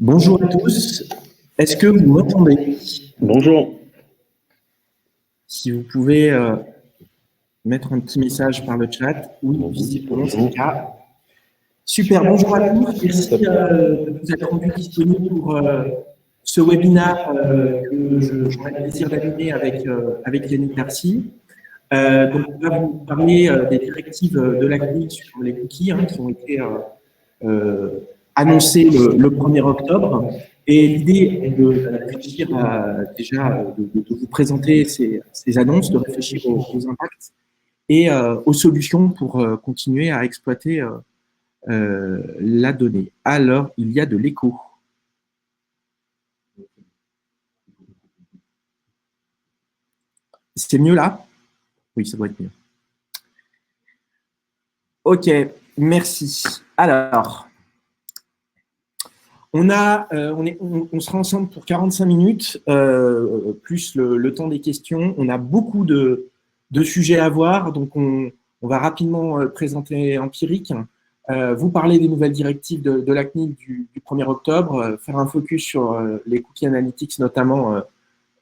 Bonjour à tous. Est-ce que vous m'entendez? Bonjour. Si vous pouvez mettre un petit message par le chat. Oui, visiblement, c'est le cas. Super, bonjour à tous. Merci de vous être rendu disponible pour ce webinaire que j'aurai le plaisir d'animer avec Yannick Darcy. Donc, on va vous parler des directives de la CNIL sur les cookies qui ont été annoncées le 1er octobre. Et l'idée est de réfléchir de vous présenter ces annonces, de réfléchir aux impacts et aux solutions pour continuer à exploiter la donnée. Alors, il y a de l'écho. C'est mieux là? Oui, ça doit être mieux. Ok, merci. Alors, on sera ensemble pour 45 minutes, plus le temps des questions. On a beaucoup de sujets à voir, donc on va rapidement présenter Empirique, vous parler des nouvelles directives de la CNIL du 1er octobre, faire un focus sur les cookies analytics, notamment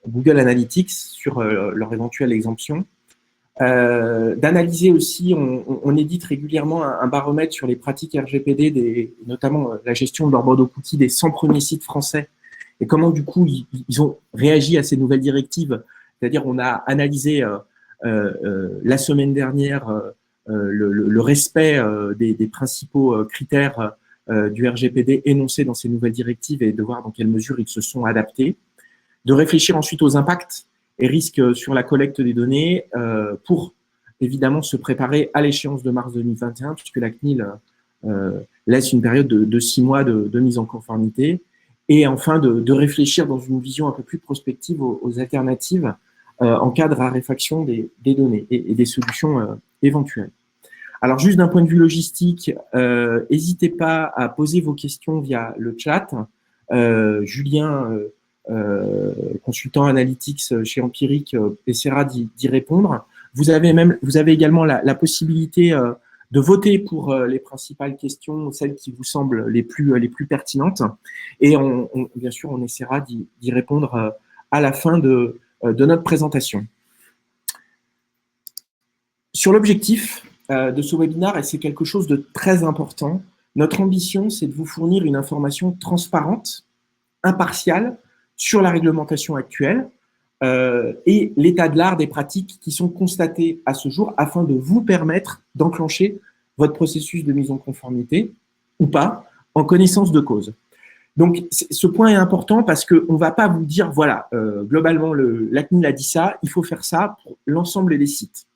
Google Analytics, sur leur éventuelle exemption. D'analyser aussi, on édite régulièrement un baromètre sur les pratiques RGPD, notamment la gestion de leur bordeaux cookies des 100 premiers sites français et comment du coup ils ont réagi à ces nouvelles directives. C'est-à-dire on a analysé la semaine dernière le respect des principaux critères du RGPD énoncés dans ces nouvelles directives et de voir dans quelle mesure ils se sont adaptés. De réfléchir ensuite aux impacts et risques sur la collecte des données pour évidemment se préparer à l'échéance de mars 2021, puisque la CNIL laisse une période de 6 mois de mise en conformité, et enfin de réfléchir dans une vision un peu plus prospective aux alternatives en cas de raréfaction des données et des solutions éventuelles. Alors juste d'un point de vue logistique, n'hésitez pas à poser vos questions via le chat. Julien consultant analytics chez Empirique essaiera d'y répondre. Vous avez également la possibilité de voter pour les principales questions, celles qui vous semblent les plus pertinentes. Et bien sûr, on essaiera d'y répondre à la fin de notre présentation. Sur l'objectif de ce webinaire, et c'est quelque chose de très important, notre ambition, c'est de vous fournir une information transparente, impartiale, sur la réglementation actuelle et l'état de l'art des pratiques qui sont constatées à ce jour afin de vous permettre d'enclencher votre processus de mise en conformité ou pas en connaissance de cause. Donc, ce point est important parce qu'on ne va pas vous dire, voilà, globalement, la CNIL a dit ça, il faut faire ça pour l'ensemble des sites.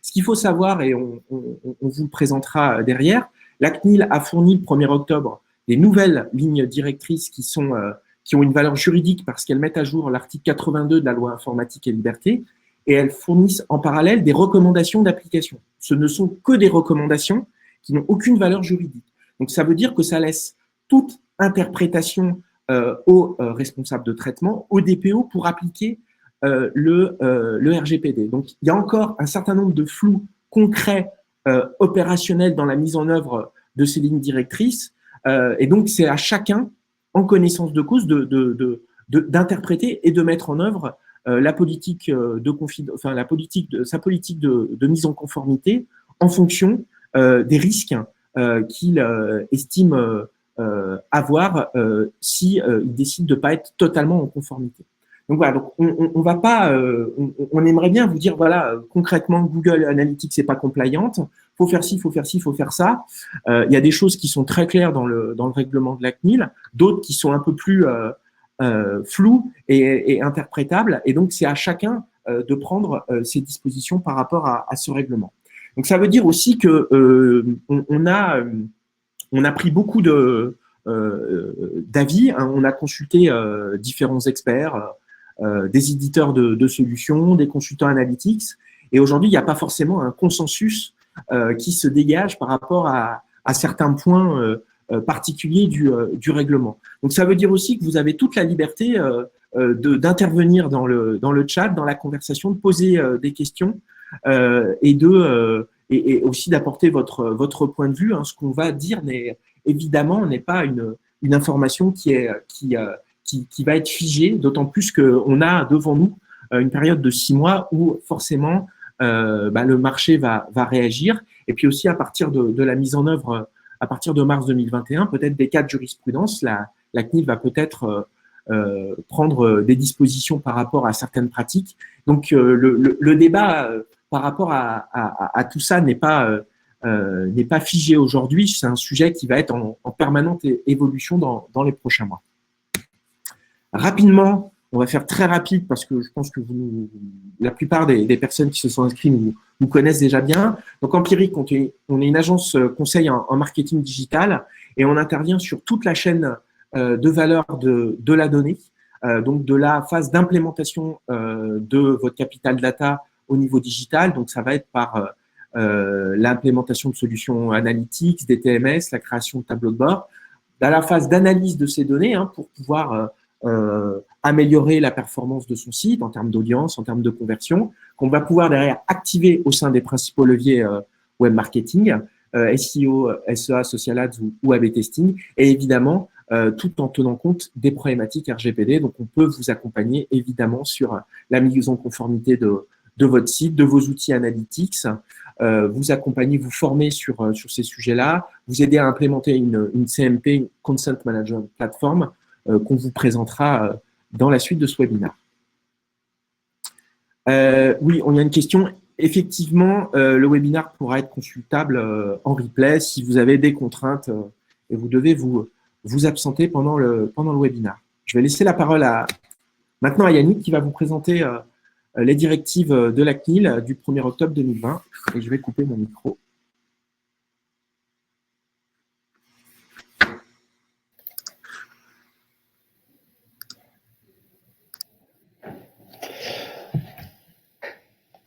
Ce qu'il faut savoir, et on vous le présentera derrière, la CNIL a fourni le 1er octobre des nouvelles lignes directrices qui ont une valeur juridique parce qu'elles mettent à jour l'article 82 de la loi informatique et liberté et elles fournissent en parallèle des recommandations d'application. Ce ne sont que des recommandations qui n'ont aucune valeur juridique. Donc, ça veut dire que ça laisse toute interprétation aux responsables de traitement, au DPO, pour appliquer le RGPD. Donc, il y a encore un certain nombre de flous concrets, opérationnels dans la mise en œuvre de ces lignes directrices. Et donc, c'est à chacun, en connaissance de cause, d'interpréter et de mettre en œuvre sa politique de mise en conformité en fonction des risques qu'il estime avoir si il décide de ne pas être totalement en conformité. Donc voilà, donc on va pas, on aimerait bien vous dire voilà concrètement Google Analytics c'est pas compliante, faut faire ci, faut faire ci, faut faire ça. Il y a des choses qui sont très claires dans le règlement de la CNIL, d'autres qui sont un peu plus floues et interprétables. Et donc c'est à chacun de prendre ses dispositions par rapport à ce règlement. Donc ça veut dire aussi que on a pris beaucoup d'avis, on a consulté différents experts, des éditeurs de solutions, des consultants analytics, et aujourd'hui, il n'y a pas forcément un consensus qui se dégage par rapport à certains points particuliers du règlement. Donc, ça veut dire aussi que vous avez toute la liberté d'intervenir dans le chat, dans la conversation, de poser des questions et aussi d'apporter votre point de vue. Ce qu'on va dire évidemment n'est pas une information qui va être figée, d'autant plus qu'on a devant nous une période de 6 mois où forcément le marché va réagir. Et puis aussi à partir de la mise en œuvre, à partir de mars 2021, peut-être des cas de jurisprudence, la CNIL va peut-être prendre des dispositions par rapport à certaines pratiques. Donc le débat par rapport à tout ça n'est pas figé aujourd'hui. C'est un sujet qui va être en permanente évolution dans les prochains mois. Rapidement, on va faire très rapide parce que je pense que la plupart des personnes qui se sont inscrites nous connaissent déjà bien. Donc, Empiric, on est une agence conseil en marketing digital et on intervient sur toute la chaîne de valeur de la donnée, donc de la phase d'implémentation de votre capital data au niveau digital. Donc, ça va être par l'implémentation de solutions analytics, des TMS, la création de tableaux de bord, dans la phase d'analyse de ces données pour pouvoir améliorer la performance de son site en termes d'audience, en termes de conversion, qu'on va pouvoir derrière activer au sein des principaux leviers web marketing, SEO, SEA, Social Ads ou A/B testing, et évidemment tout en tenant compte des problématiques RGPD. Donc, on peut vous accompagner évidemment sur la mise en conformité de votre site, de vos outils analytics, vous accompagner, vous former sur ces sujets-là, vous aider à implémenter une CMP, une Consent Management Platform, qu'on vous présentera dans la suite de ce webinaire. Oui, on a une question. Effectivement, le webinaire pourra être consultable en replay si vous avez des contraintes et vous devez vous absenter pendant le webinaire. Je vais laisser la parole maintenant à Yannick qui va vous présenter les directives de la CNIL du 1er octobre 2020. Et je vais couper mon micro.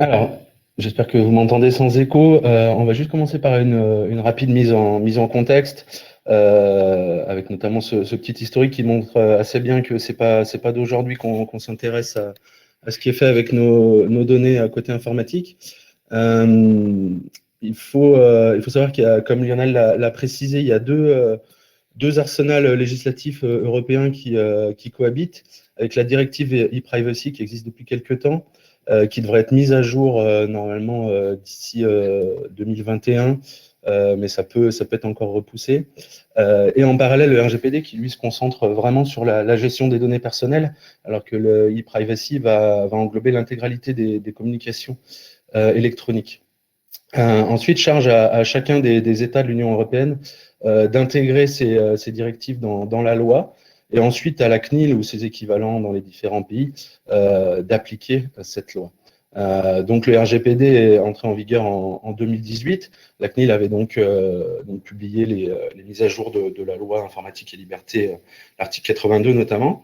Alors, j'espère que vous m'entendez sans écho. On va juste commencer par une rapide mise en contexte, avec notamment ce petit historique qui montre assez bien que c'est pas d'aujourd'hui qu'on s'intéresse à ce qui est fait avec nos données à côté informatique. Il faut savoir qu'il y a, comme Lionel l'a précisé, il y a deux arsenals législatifs européens qui cohabitent, avec la directive e-privacy qui existe depuis quelques temps, qui devrait être mise à jour normalement d'ici 2021, mais ça peut être encore repoussé. Et en parallèle, le RGPD qui, lui, se concentre vraiment sur la gestion des données personnelles, alors que le e-privacy va englober l'intégralité des communications électroniques. Ensuite, charge à chacun des États de l'Union européenne d'intégrer ces directives dans la loi, et ensuite à la CNIL ou ses équivalents dans les différents pays d'appliquer cette loi. Donc le RGPD est entré en vigueur en 2018. La CNIL avait donc publié les mises à jour de la loi informatique et liberté, l'article 82 notamment.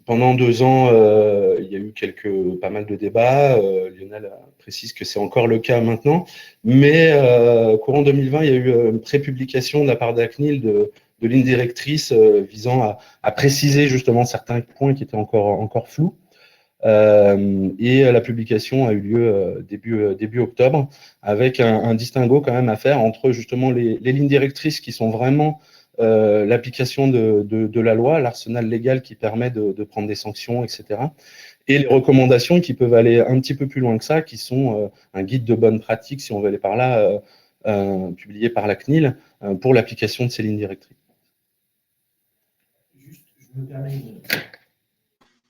Pendant 2 ans, il y a eu pas mal de débats. Lionel précise que c'est encore le cas maintenant. Mais courant 2020, il y a eu une prépublication de la part de la CNIL de lignes directrices visant à préciser justement certains points qui étaient encore flous. Et la publication a eu lieu début octobre, avec un distinguo quand même à faire entre justement les lignes directrices qui sont vraiment l'application de la loi, l'arsenal légal qui permet de prendre des sanctions, etc. Et les recommandations qui peuvent aller un petit peu plus loin que ça, qui sont un guide de bonne pratique, si on veut aller par là, publié par la CNIL, pour l'application de ces lignes directrices. Juste, je me permets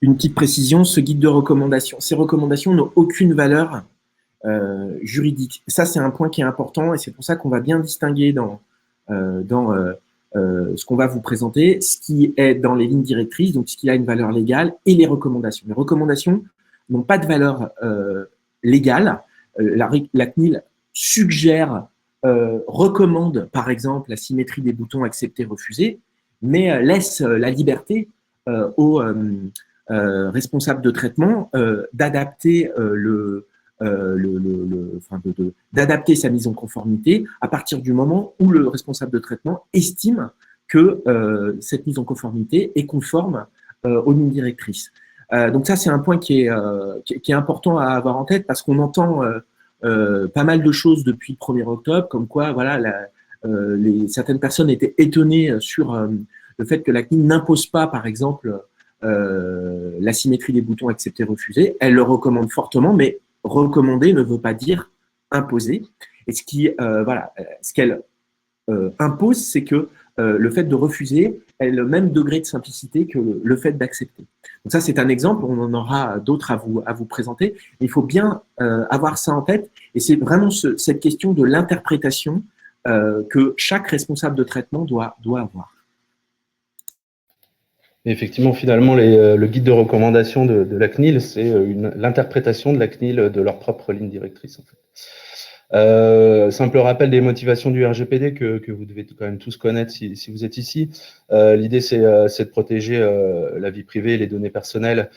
une petite précision, ce guide de recommandations, ces recommandations n'ont aucune valeur juridique. Ça, c'est un point qui est important et c'est pour ça qu'on va bien distinguer dans ce qu'on va vous présenter, ce qui est dans les lignes directrices, donc ce qui a une valeur légale, et les recommandations. Les recommandations n'ont pas de valeur légale. La CNIL suggère, recommande par exemple la symétrie des boutons accepter, refuser, mais laisse la liberté aux responsables de traitement d'adapter d'adapter sa mise en conformité à partir du moment où le responsable de traitement estime que cette mise en conformité est conforme aux lignes directrices. Donc ça, c'est un point qui est important à avoir en tête parce qu'on entend pas mal de choses depuis le 1er octobre, comme quoi voilà, certaines personnes étaient étonnées sur le fait que la CNIL n'impose pas, par exemple, la symétrie des boutons accepter, refuser. Elle le recommande fortement, mais recommander ne veut pas dire imposer. Et ce qu'elle impose, c'est que le fait de refuser ait le même degré de simplicité que le fait d'accepter. Donc ça, c'est un exemple, on en aura d'autres à vous présenter. Il faut bien avoir ça en tête, et c'est vraiment cette question de l'interprétation que chaque responsable de traitement doit avoir. Effectivement, finalement, le guide de recommandation de la CNIL, c'est l'interprétation de la CNIL de leur propre ligne directrice. En fait. Simple rappel des motivations du RGPD que vous devez quand même tous connaître si vous êtes ici. L'idée, c'est de protéger la vie privée et les données personnelles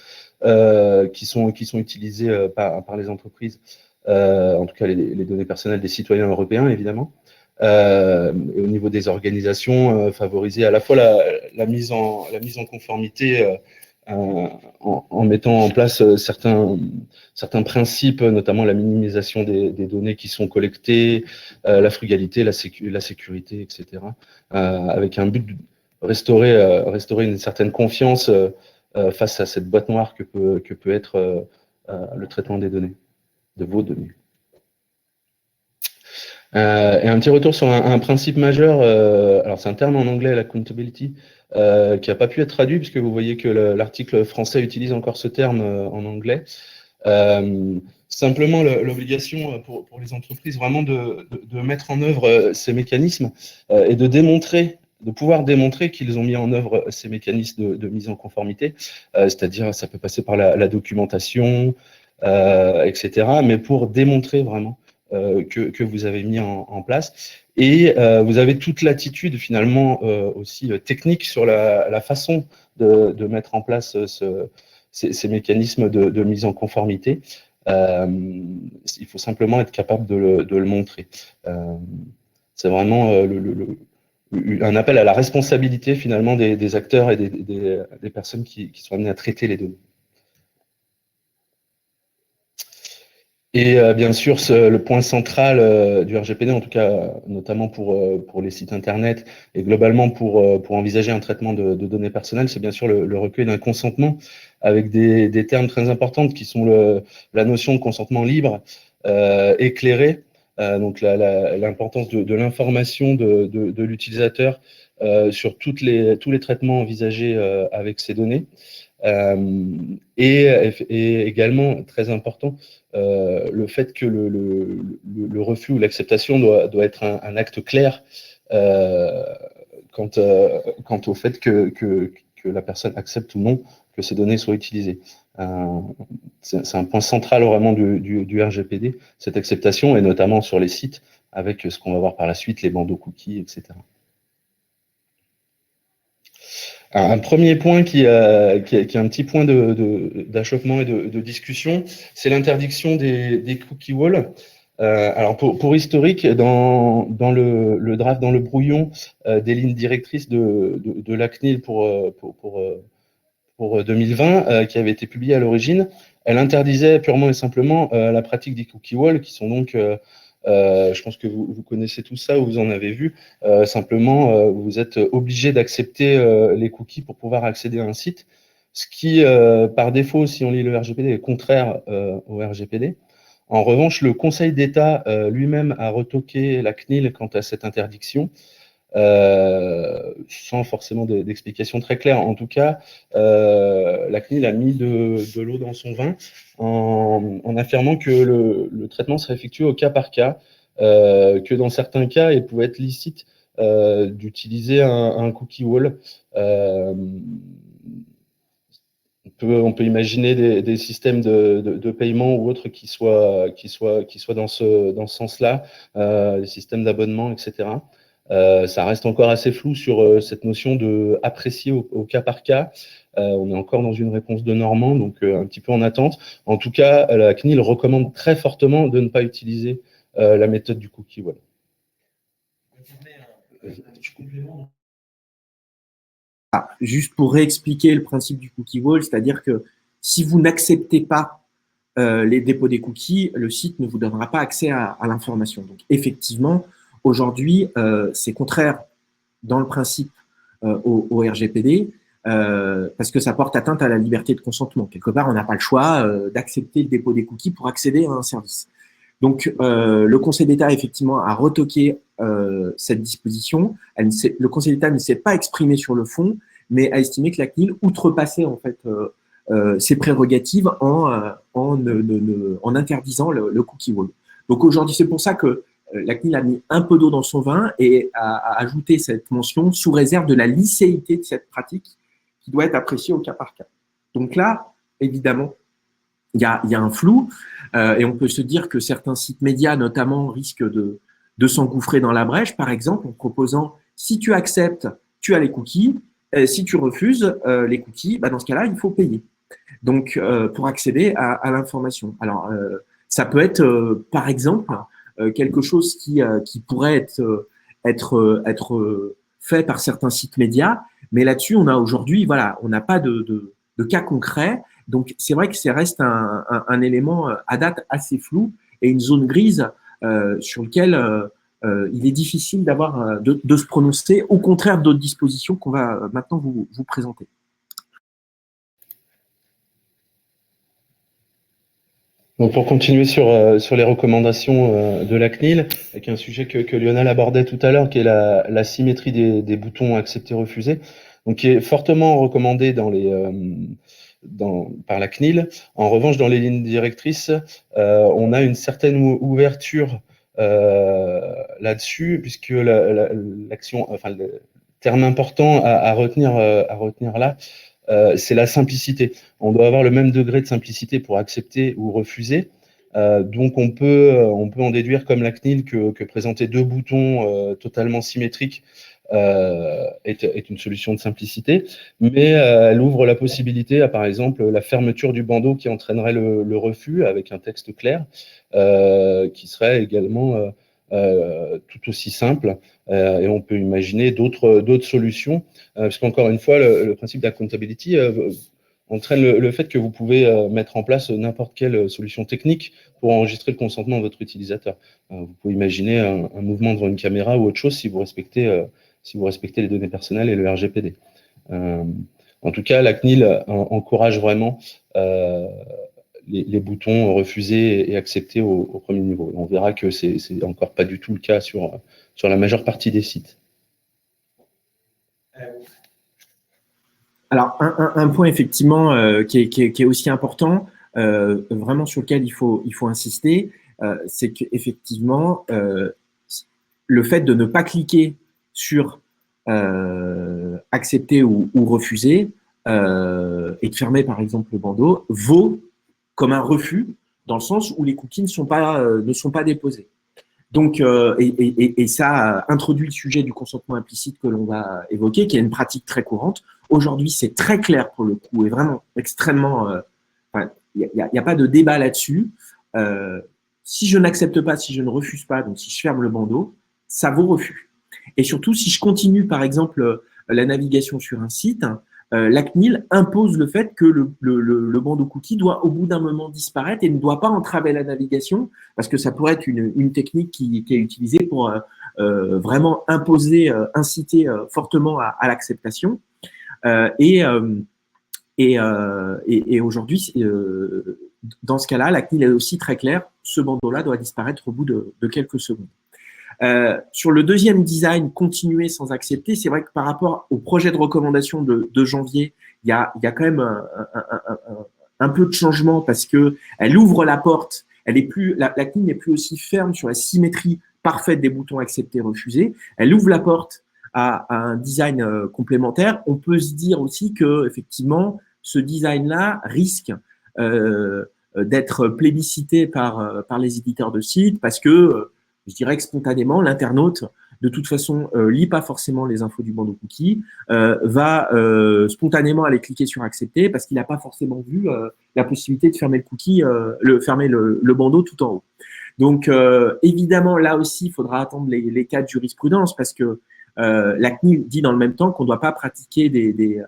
qui sont utilisées par les entreprises, en tout cas les données personnelles des citoyens européens, évidemment. Et au niveau des organisations, favoriser à la fois la mise en conformité en mettant en place certains principes, notamment la minimisation des données qui sont collectées, la frugalité, la sécurité, etc., avec un but de restaurer une certaine confiance face à cette boîte noire que peut être le traitement des données, de vos données. Et un petit retour sur un principe majeur, alors c'est un terme en anglais, l'accountability, qui n'a pas pu être traduit, puisque vous voyez que l'article français utilise encore ce terme en anglais. Simplement, l'obligation pour les entreprises vraiment de mettre en œuvre ces mécanismes et de pouvoir démontrer qu'ils ont mis en œuvre ces mécanismes de mise en conformité, c'est-à-dire ça peut passer par la documentation, etc., mais pour démontrer vraiment que vous avez mis en place. Et vous avez toute l'attitude finalement aussi technique sur la façon de mettre en place ces mécanismes de mise en conformité. Il faut simplement être capable de le montrer. C'est vraiment un appel à la responsabilité finalement des acteurs et des personnes qui sont amenées à traiter les données. Et bien sûr, le point central du RGPD, en tout cas notamment pour les sites internet et globalement pour envisager un traitement de données personnelles, c'est bien sûr le recueil d'un consentement avec des termes très importants qui sont la notion de consentement libre, éclairé, donc l'importance de l'information de l'utilisateur sur tous les traitements envisagés avec ces données. Et également, très important, le fait que le refus ou l'acceptation doit être un acte clair quant au fait que la personne accepte ou non que ces données soient utilisées. C'est un point central vraiment du RGPD, cette acceptation, et notamment sur les sites, avec ce qu'on va voir par la suite, les bandeaux cookies, etc. Un premier point qui est un petit point d'achoppement et de discussion, c'est l'interdiction des cookie walls. Alors pour historique, dans le draft, dans le brouillon des lignes directrices de la CNIL pour 2020, qui avait été publié à l'origine, elle interdisait purement et simplement la pratique des cookie walls, qui sont donc je pense que vous connaissez tout ça, ou vous en avez vu. Simplement, vous êtes obligé d'accepter les cookies pour pouvoir accéder à un site, ce qui, par défaut, si on lit le RGPD, est contraire au RGPD. En revanche, le Conseil d'État lui-même a retoqué la CNIL quant à cette interdiction, sans forcément d'explication très claire. En tout cas, la CNIL a mis de l'eau dans son vin en affirmant que le traitement serait effectué au cas par cas, que dans certains cas, il pouvait être licite d'utiliser un cookie wall. On peut imaginer des systèmes de paiement ou autres qui soient dans ce sens-là, des systèmes d'abonnement, etc. Ça reste encore assez flou sur cette notion de apprécier au cas par cas. On est encore dans une réponse de Normand, donc un petit peu en attente. En tout cas, la CNIL recommande très fortement de ne pas utiliser la méthode du cookie wall. Juste pour réexpliquer le principe du cookie wall, c'est-à-dire que si vous n'acceptez pas les dépôts des cookies, le site ne vous donnera pas accès à l'information. Donc effectivement, Aujourd'hui, c'est contraire dans le principe au RGPD parce que ça porte atteinte à la liberté de consentement. Quelque part, on n'a pas le choix d'accepter le dépôt des cookies pour accéder à un service. Donc, le Conseil d'État, effectivement, a retoqué cette disposition. Le Conseil d'État ne s'est pas exprimé sur le fond, mais a estimé que la CNIL outrepassait en fait ses prérogatives en interdisant le cookie wall. Donc aujourd'hui, c'est pour ça que la CNIL a mis un peu d'eau dans son vin et a ajouté cette mention sous réserve de la licéité de cette pratique qui doit être appréciée au cas par cas. Donc là, évidemment, il y a un flou et on peut se dire que certains sites médias, notamment, risquent de s'engouffrer dans la brèche, par exemple, en proposant si tu acceptes, tu as les cookies, si tu refuses les cookies, dans ce cas-là, il faut payer. Donc, pour accéder à l'information. Alors, ça peut être, par exemple, quelque chose qui pourrait être fait par certains sites médias, mais là-dessus, on a aujourd'hui, voilà, on n'a pas de cas concret. Donc, c'est vrai que ça reste un élément à date assez flou et une zone grise sur lequel il est difficile de se prononcer, au contraire d'autres dispositions qu'on va maintenant vous présenter. Donc pour continuer sur les recommandations de la CNIL, avec un sujet que Lionel abordait tout à l'heure, qui est la symétrie des boutons accepter-refuser, donc qui est fortement recommandé par la CNIL. En revanche, dans les lignes directrices, on a une certaine ouverture là-dessus, puisque l'action, enfin le terme important à retenir là, c'est la simplicité. On doit avoir le même degré de simplicité pour accepter ou refuser. Donc on peut en déduire comme la CNIL que présenter deux boutons totalement symétriques est une solution de simplicité, mais elle ouvre la possibilité à, par exemple, la fermeture du bandeau qui entraînerait le refus avec un texte clair, qui serait également tout aussi simple. Et on peut imaginer d'autres solutions, parce qu'encore une fois, le principe d'accountability entraîne le fait que vous pouvez mettre en place n'importe quelle solution technique pour enregistrer le consentement de votre utilisateur. Vous pouvez imaginer un mouvement devant une caméra ou autre chose si vous respectez les données personnelles et le RGPD. En tout cas, la CNIL encourage vraiment les boutons refuser et accepter au premier niveau. On verra que c'est encore pas du tout le cas sur la majeure partie des sites. Alors, un point effectivement qui est aussi important, vraiment sur lequel il faut insister, c'est qu'effectivement, le fait de ne pas cliquer sur accepter ou refuser et de fermer par exemple le bandeau vaut comme un refus dans le sens où les cookies ne sont pas déposés. Donc, et ça introduit le sujet du consentement implicite que l'on va évoquer, qui est une pratique très courante. Aujourd'hui, c'est très clair pour le coup et vraiment extrêmement. Il n'y a pas de débat là-dessus. Si je n'accepte pas, si je ne refuse pas, donc si je ferme le bandeau, ça vaut refus. Et surtout, si je continue, par exemple, la navigation sur un site, la CNIL impose le fait que le bandeau cookie doit au bout d'un moment disparaître et ne doit pas entraver la navigation, parce que ça pourrait être une technique qui est utilisée pour vraiment imposer, inciter fortement à l'acceptation. Et aujourd'hui, dans ce cas-là, la CNIL est aussi très claire, ce bandeau-là doit disparaître au bout de quelques secondes. Sur le deuxième design, continuer sans accepter, c'est vrai que par rapport au projet de recommandation de janvier, il y a quand même un peu de changement parce que elle ouvre la porte. La CNIL n'est plus aussi ferme sur la symétrie parfaite des boutons accepter, refuser. Elle ouvre la porte à un design complémentaire. On peut se dire aussi que effectivement, ce design-là risque d'être plébiscité par les éditeurs de sites parce que je dirais que spontanément, l'internaute, de toute façon, lit pas forcément les infos du bandeau cookie, va spontanément aller cliquer sur accepter parce qu'il n'a pas forcément vu la possibilité de fermer le cookie, fermer le bandeau tout en haut. Donc, évidemment, là aussi, il faudra attendre les cas de jurisprudence parce que la CNIL dit dans le même temps qu'on ne doit pas pratiquer des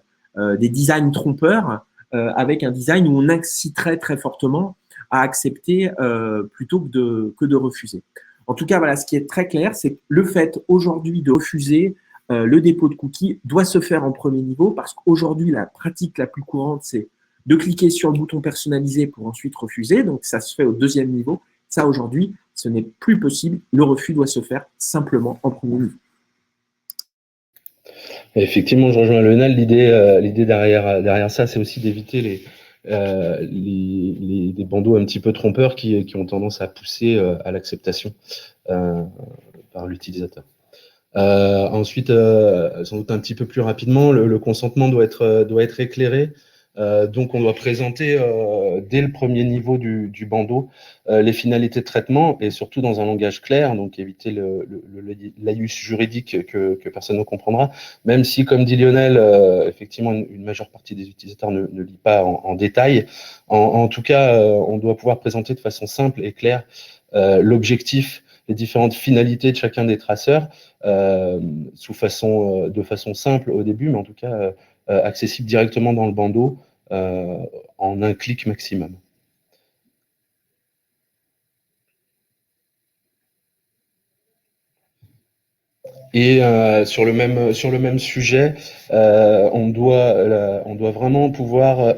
designs trompeurs avec un design où on inciterait très fortement à accepter plutôt que de refuser. En tout cas, voilà, ce qui est très clair, c'est que le fait aujourd'hui de refuser le dépôt de cookies doit se faire en premier niveau parce qu'aujourd'hui, la pratique la plus courante, c'est de cliquer sur le bouton personnalisé pour ensuite refuser. Donc, ça se fait au deuxième niveau. Ça, aujourd'hui, ce n'est plus possible. Le refus doit se faire simplement en premier niveau. Effectivement, je rejoins Lionel. L'idée derrière ça, c'est aussi d'éviter des bandeaux un petit peu trompeurs qui ont tendance à pousser à l'acceptation par l'utilisateur. Ensuite, sans doute un petit peu plus rapidement, le consentement doit être éclairé. Donc, on doit présenter dès le premier niveau du bandeau les finalités de traitement et surtout dans un langage clair, donc éviter le laïus juridique que personne ne comprendra, même si, comme dit Lionel, effectivement, une majeure partie des utilisateurs ne lit pas en détail. En tout cas, on doit pouvoir présenter de façon simple et claire l'objectif, les différentes finalités de chacun des traceurs, de façon simple au début, mais en tout cas accessible directement dans le bandeau en un clic maximum. Et sur le même sujet, on doit vraiment pouvoir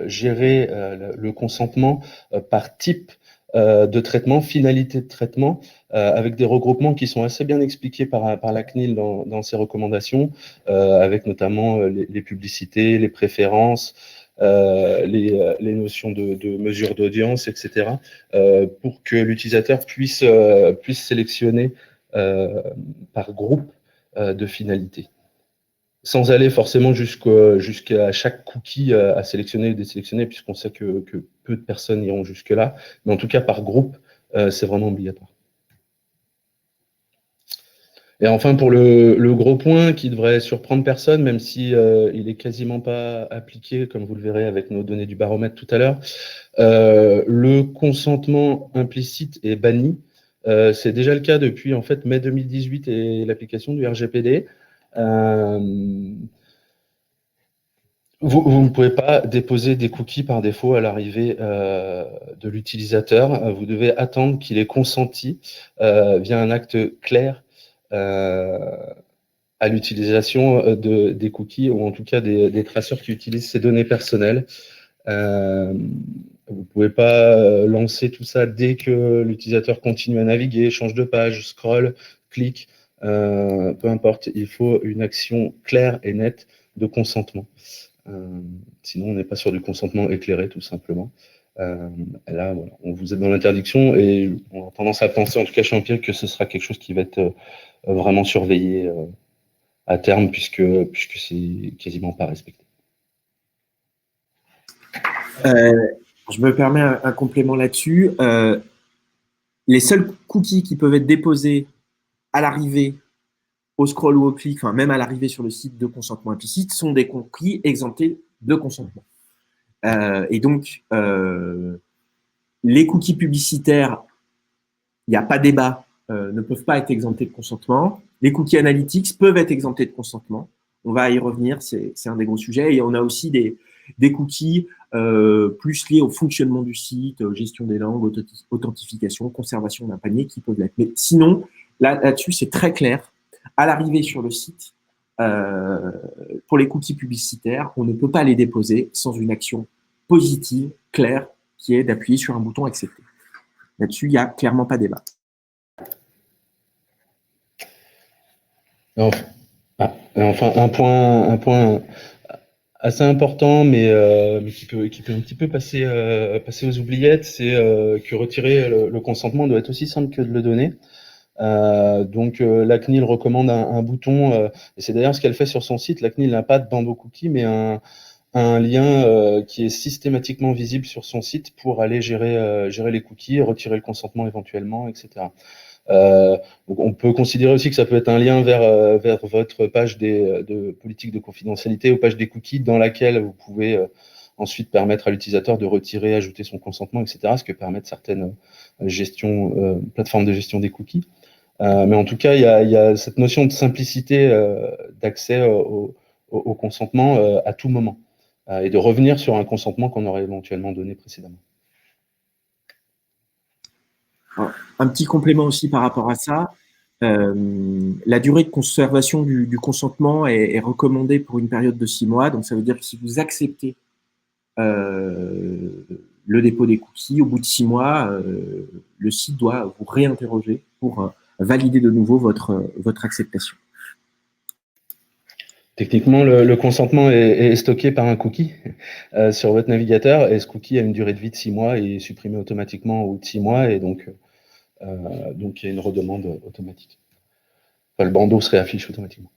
gérer le consentement par type de traitement, finalité de traitement, avec des regroupements qui sont assez bien expliqués par la CNIL dans ses recommandations, avec notamment les publicités, les préférences, les notions de mesure d'audience, etc., pour que l'utilisateur puisse sélectionner par groupe de finalités, sans aller forcément jusqu'à chaque cookie à sélectionner ou désélectionner, puisqu'on sait que peu de personnes iront jusque-là, mais en tout cas par groupe, c'est vraiment obligatoire. Et enfin, pour le gros point qui devrait surprendre personne, même si il est quasiment pas appliqué, comme vous le verrez avec nos données du baromètre tout à l'heure, le consentement implicite est banni. C'est déjà le cas depuis en fait mai 2018 et l'application du RGPD. Vous ne pouvez pas déposer des cookies par défaut à l'arrivée de l'utilisateur. Vous devez attendre qu'il ait consenti via un acte clair à l'utilisation des cookies, ou en tout cas des traceurs qui utilisent ces données personnelles. Vous ne pouvez pas lancer tout ça dès que l'utilisateur continue à naviguer, change de page, scroll, clique, peu importe. Il faut une action claire et nette de consentement. Sinon, on n'est pas sur du consentement éclairé, tout simplement. Là, voilà, on vous êtes dans l'interdiction et on a tendance à penser, en tout cas chez Empiric, que ce sera quelque chose qui va être vraiment surveillé à terme, puisque c'est quasiment pas respecté. Je me permets un complément là-dessus. Les seuls cookies qui peuvent être déposés à l'arrivée, au scroll ou au clic, enfin même à l'arrivée sur le site de consentement implicite, sont des cookies exemptés de consentement. Et donc, les cookies publicitaires, il n'y a pas débat, ne peuvent pas être exemptés de consentement. Les cookies analytics peuvent être exemptés de consentement. On va y revenir, c'est un des gros sujets. Et on a aussi des cookies plus liés au fonctionnement du site, gestion des langues, authentification, conservation d'un panier qui peuvent l'être. Mais sinon, là-dessus, c'est très clair. À l'arrivée sur le site, pour les cookies publicitaires, on ne peut pas les déposer sans une action positive, claire, qui est d'appuyer sur un bouton accepter. Là-dessus, il n'y a clairement pas débat. Enfin, un point assez important, mais qui peut un petit peu passer aux oubliettes, c'est que retirer le consentement doit être aussi simple que de le donner. Donc la CNIL recommande un bouton, et c'est d'ailleurs ce qu'elle fait sur son site. La CNIL n'a pas de bandeau cookie, mais un lien qui est systématiquement visible sur son site pour aller gérer les cookies, retirer le consentement éventuellement, etc. Donc on peut considérer aussi que ça peut être un lien vers votre page de politique de confidentialité ou page des cookies, dans laquelle vous pouvez ensuite permettre à l'utilisateur de retirer, ajouter son consentement, etc., ce que permettent certaines plateformes de gestion des cookies. Mais en tout cas, il y a cette notion de simplicité d'accès au consentement à tout moment, et de revenir sur un consentement qu'on aurait éventuellement donné précédemment. Alors, un petit complément aussi par rapport à ça. La durée de conservation du consentement est recommandée pour une période de 6 mois. Donc, ça veut dire que si vous acceptez le dépôt des cookies, au bout de 6 mois, le site doit vous réinterroger pour valider de nouveau votre acceptation. Techniquement, le consentement est stocké par un cookie sur votre navigateur, et ce cookie a une durée de vie de 6 mois et est supprimé automatiquement au bout de 6 mois, et donc il y a une redemande automatique. Enfin, le bandeau se réaffiche automatiquement.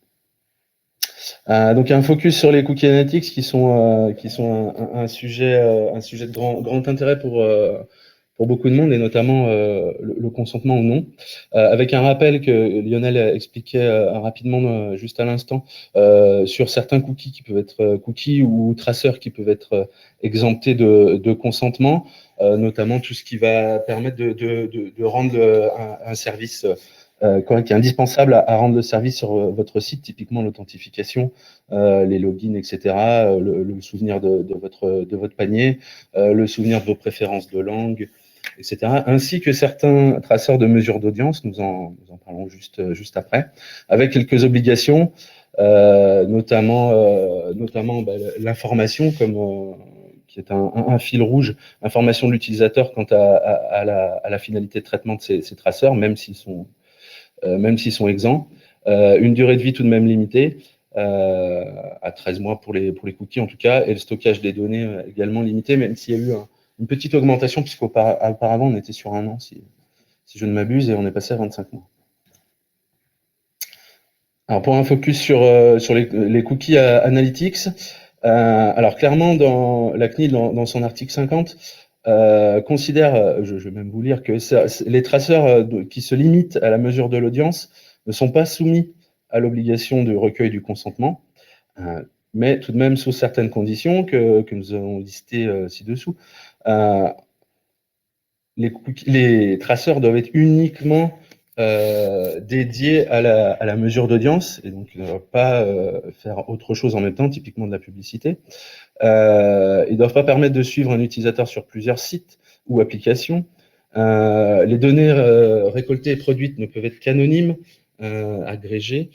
Donc, il y a un focus sur les cookies analytics qui sont un sujet de grand intérêt pour beaucoup de monde, et notamment le consentement ou non. Avec un rappel que Lionel expliquait rapidement juste à l'instant, sur certains cookies qui peuvent être cookies ou traceurs qui peuvent être exemptés de consentement, notamment tout ce qui va permettre de rendre un service qui est indispensable à rendre le service sur votre site, typiquement l'authentification, les logins, etc., le souvenir de votre panier, le souvenir de vos préférences de langue, etc., ainsi que certains traceurs de mesure d'audience, nous en parlons juste après, avec quelques obligations, notamment l'information, qui est un fil rouge, information de l'utilisateur quant à la finalité de traitement de ces traceurs, même s'ils sont exempts, une durée de vie tout de même limitée, à 13 mois pour les cookies en tout cas, et le stockage des données également limité, même s'il y a eu une petite augmentation, puisqu'auparavant on était sur 1 an, si je ne m'abuse, et on est passé à 25 mois. Alors, pour un focus sur les cookies analytics, alors clairement, la CNIL, dans son article 50, considère, je vais même vous lire, que les traceurs qui se limitent à la mesure de l'audience ne sont pas soumis à l'obligation de recueil du consentement, mais tout de même sous certaines conditions que nous avons listées ci-dessous. Les traceurs doivent être uniquement dédiés à la mesure d'audience, et donc ne doivent pas faire autre chose en même temps, typiquement de la publicité. Ils ne doivent pas permettre de suivre un utilisateur sur plusieurs sites ou applications. Les données récoltées et produites ne peuvent être qu'anonymes, agrégées,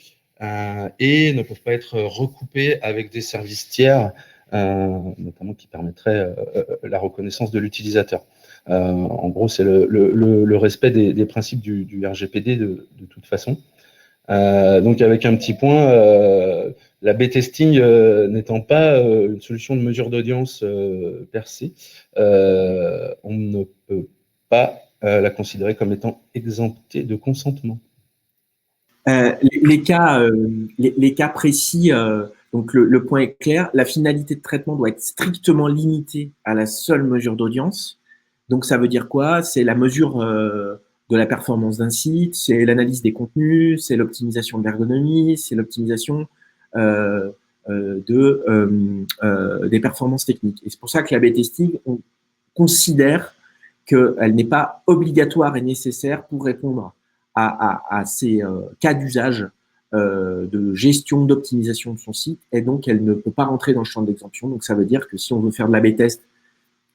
et ne peuvent pas être recoupées avec des services tiers, notamment qui permettraient la reconnaissance de l'utilisateur. En gros, c'est le respect des principes du RGPD de toute façon. Donc, avec un petit point, la B-testing n'étant pas une solution de mesure d'audience per se, on ne peut pas la considérer comme étant exemptée de consentement. Les cas précis, donc le point est clair, la finalité de traitement doit être strictement limitée à la seule mesure d'audience. Donc ça veut dire quoi? C'est la mesure de la performance d'un site, c'est l'analyse des contenus, c'est l'optimisation de l'ergonomie, c'est l'optimisation des performances techniques. Et c'est pour ça que la B-testing, on considère qu'elle n'est pas obligatoire et nécessaire pour répondre à ces cas d'usage de gestion, d'optimisation de son site, et donc elle ne peut pas rentrer dans le champ d'exemption. Donc ça veut dire que si on veut faire de l'A/B test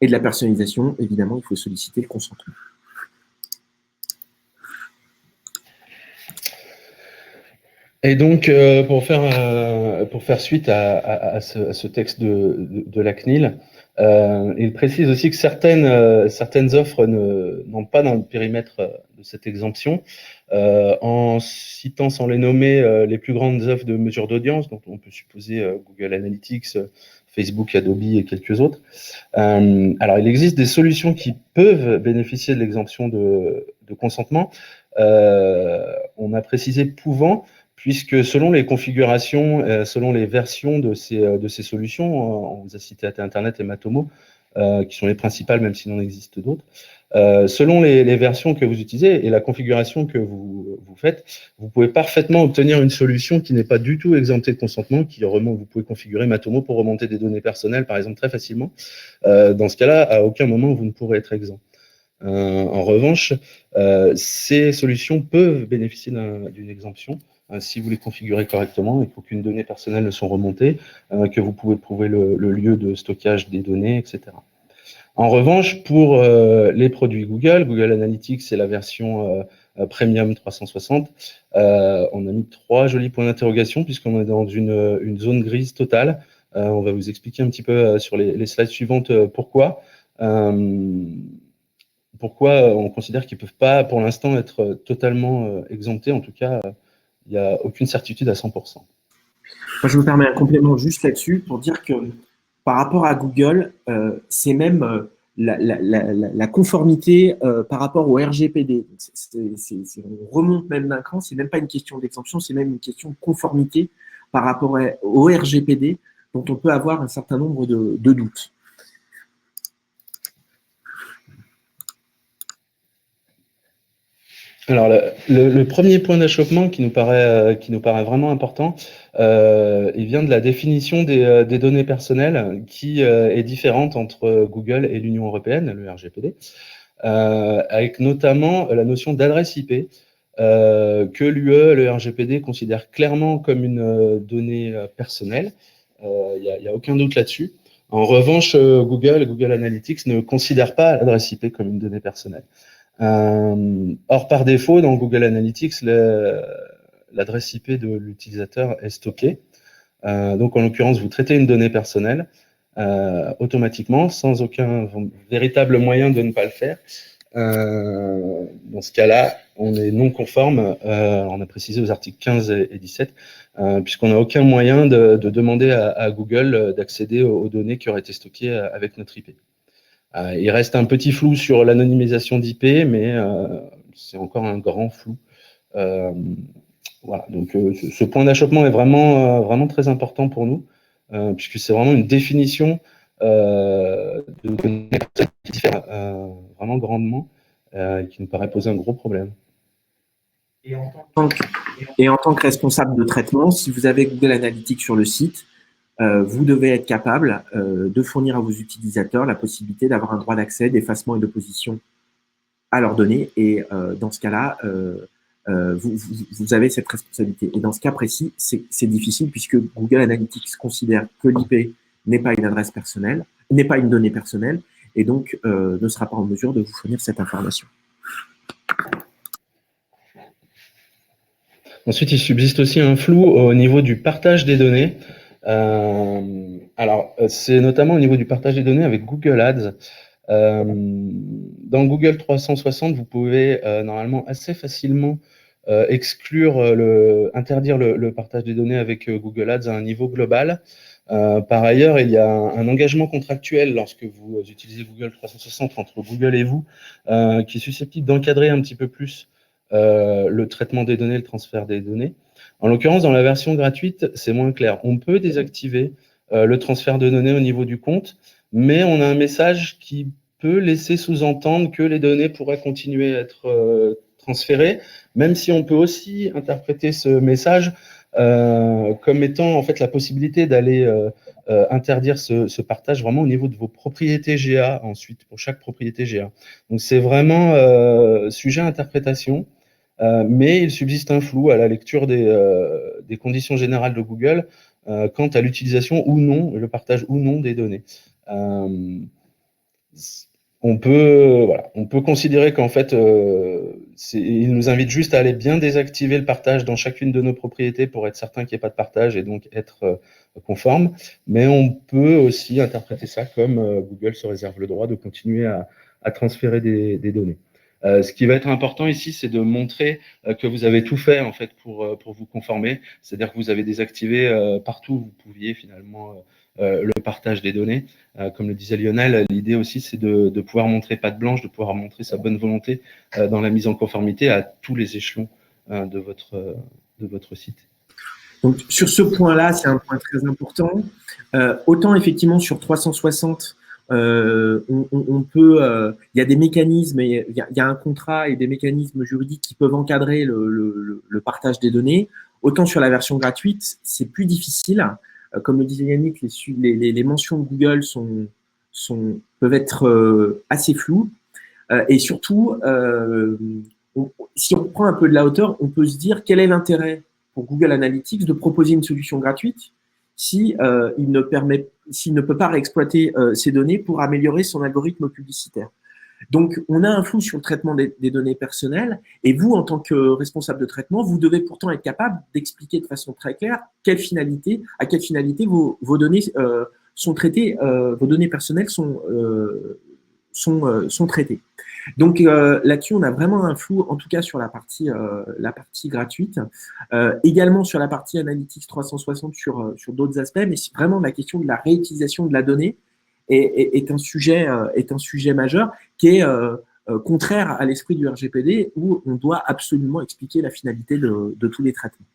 et de la personnalisation, évidemment, il faut solliciter le consentement. Et donc, pour faire suite à ce texte de la CNIL, il précise aussi que certaines offres n'ont pas dans le périmètre de cette exemption, en citant sans les nommer les plus grandes offres de mesure d'audience, dont on peut supposer Google Analytics, Facebook, Adobe et quelques autres. Alors, il existe des solutions qui peuvent bénéficier de l'exemption de consentement. On a précisé pouvant, puisque selon les configurations, selon les versions de ces solutions, on vous a cité AT Internet et Matomo, qui sont les principales, même s'il en existe d'autres, selon les versions que vous utilisez et la configuration que vous faites, vous pouvez parfaitement obtenir une solution qui n'est pas du tout exemptée de consentement, vous pouvez configurer Matomo pour remonter des données personnelles, par exemple, très facilement. Dans ce cas-là, à aucun moment, vous ne pourrez être exempt. En revanche, ces solutions peuvent bénéficier d'une exemption si vous les configurez correctement et qu'aucune donnée personnelle ne sont remontées, que vous pouvez prouver le lieu de stockage des données, etc. En revanche, pour les produits Google, Google Analytics, c'est la version Premium 360. On a mis 3 jolis points d'interrogation puisqu'on est dans une zone grise totale. On va vous expliquer un petit peu sur les slides suivantes pourquoi. Pourquoi on considère qu'ils ne peuvent pas, pour l'instant, être totalement exemptés. En tout cas, il n'y a aucune certitude à 100%. Moi, je me permets un complément juste là-dessus pour dire que par rapport à Google, c'est même la conformité par rapport au RGPD. On remonte même d'un cran, c'est même pas une question d'exemption, c'est même une question de conformité par rapport au RGPD dont on peut avoir un certain nombre de doutes. Alors, le premier point d'achoppement qui nous paraît vraiment important, il vient de la définition des données personnelles qui est différente entre Google et l'Union européenne, le RGPD, avec notamment la notion d'adresse IP, que l'UE, le RGPD, considère clairement comme une donnée personnelle. Il n'y a aucun doute là-dessus. En revanche, Google Analytics ne considère pas l'adresse IP comme une donnée personnelle. Or, par défaut, dans Google Analytics, l'adresse IP de l'utilisateur est stockée. Donc, en l'occurrence, vous traitez une donnée personnelle automatiquement, sans aucun véritable moyen de ne pas le faire. Dans ce cas-là, on est non conforme, on a précisé aux articles 15 et 17, puisqu'on n'a aucun moyen de demander à Google d'accéder aux données qui auraient été stockées avec notre IP. Il reste un petit flou sur l'anonymisation d'IP, mais c'est encore un grand flou. Voilà, donc ce point d'achoppement est vraiment très important pour nous, puisque c'est vraiment une définition de données qui diffère vraiment grandement et qui nous paraît poser un gros problème. Et en tant que responsable de traitement, si vous avez Google Analytics sur le site, vous devez être capable de fournir à vos utilisateurs la possibilité d'avoir un droit d'accès, d'effacement et d'opposition à leurs données. Et dans ce cas-là, vous avez cette responsabilité. Et dans ce cas précis, c'est difficile puisque Google Analytics considère que l'IP n'est pas une adresse personnelle, n'est pas une donnée personnelle, et donc ne sera pas en mesure de vous fournir cette information. Ensuite, il subsiste aussi un flou au niveau du partage des données. Alors, c'est notamment au niveau du partage des données avec Google Ads. Dans Google 360, vous pouvez normalement assez facilement interdire le partage des données avec Google Ads à un niveau global. Par ailleurs, il y a un engagement contractuel lorsque vous utilisez Google 360 entre Google et vous, qui est susceptible d'encadrer un petit peu plus le traitement des données, le transfert des données. En l'occurrence, dans la version gratuite, c'est moins clair. On peut désactiver le transfert de données au niveau du compte, mais on a un message qui peut laisser sous-entendre que les données pourraient continuer à être transférées, même si on peut aussi interpréter ce message comme étant en fait la possibilité d'aller interdire ce partage vraiment au niveau de vos propriétés GA ensuite, pour chaque propriété GA. Donc c'est vraiment sujet à interprétation. Mais il subsiste un flou à la lecture des conditions générales de Google quant à l'utilisation ou non, le partage ou non des données. On peut considérer qu'en fait, il nous invite juste à aller bien désactiver le partage dans chacune de nos propriétés pour être certain qu'il n'y ait pas de partage et donc être conforme. Mais on peut aussi interpréter ça comme Google se réserve le droit de continuer à transférer des données. Ce qui va être important ici, c'est de montrer que vous avez tout fait en fait pour vous conformer, c'est-à-dire que vous avez désactivé partout où vous pouviez finalement le partage des données. Comme le disait Lionel, l'idée aussi c'est de pouvoir montrer patte blanche, de pouvoir montrer sa bonne volonté dans la mise en conformité à tous les échelons de votre site. Donc sur ce point-là, c'est un point très important. Autant effectivement sur 360, on peut, il y a des mécanismes, il y a un contrat et des mécanismes juridiques qui peuvent encadrer le partage des données. Autant sur la version gratuite, c'est plus difficile. Comme le disait Yannick, les mentions de Google peuvent être assez floues. Et surtout, si on prend un peu de la hauteur, on peut se dire quel est l'intérêt pour Google Analytics de proposer une solution gratuite si il ne permet s'il ne peut pas réexploiter ces données pour améliorer son algorithme publicitaire. Donc, on a un flou sur le traitement des données personnelles et vous, en tant que responsable de traitement, vous devez pourtant être capable d'expliquer de façon très claire à quelle finalité vos données sont traitées, vos données personnelles sont traitées. Donc là-dessus, on a vraiment un flou, en tout cas sur la partie gratuite. Également sur la partie Analytics 360 sur d'autres aspects, mais c'est vraiment la question de la réutilisation de la donnée est un sujet majeur qui est contraire à l'esprit du RGPD où on doit absolument expliquer la finalité de tous les traitements.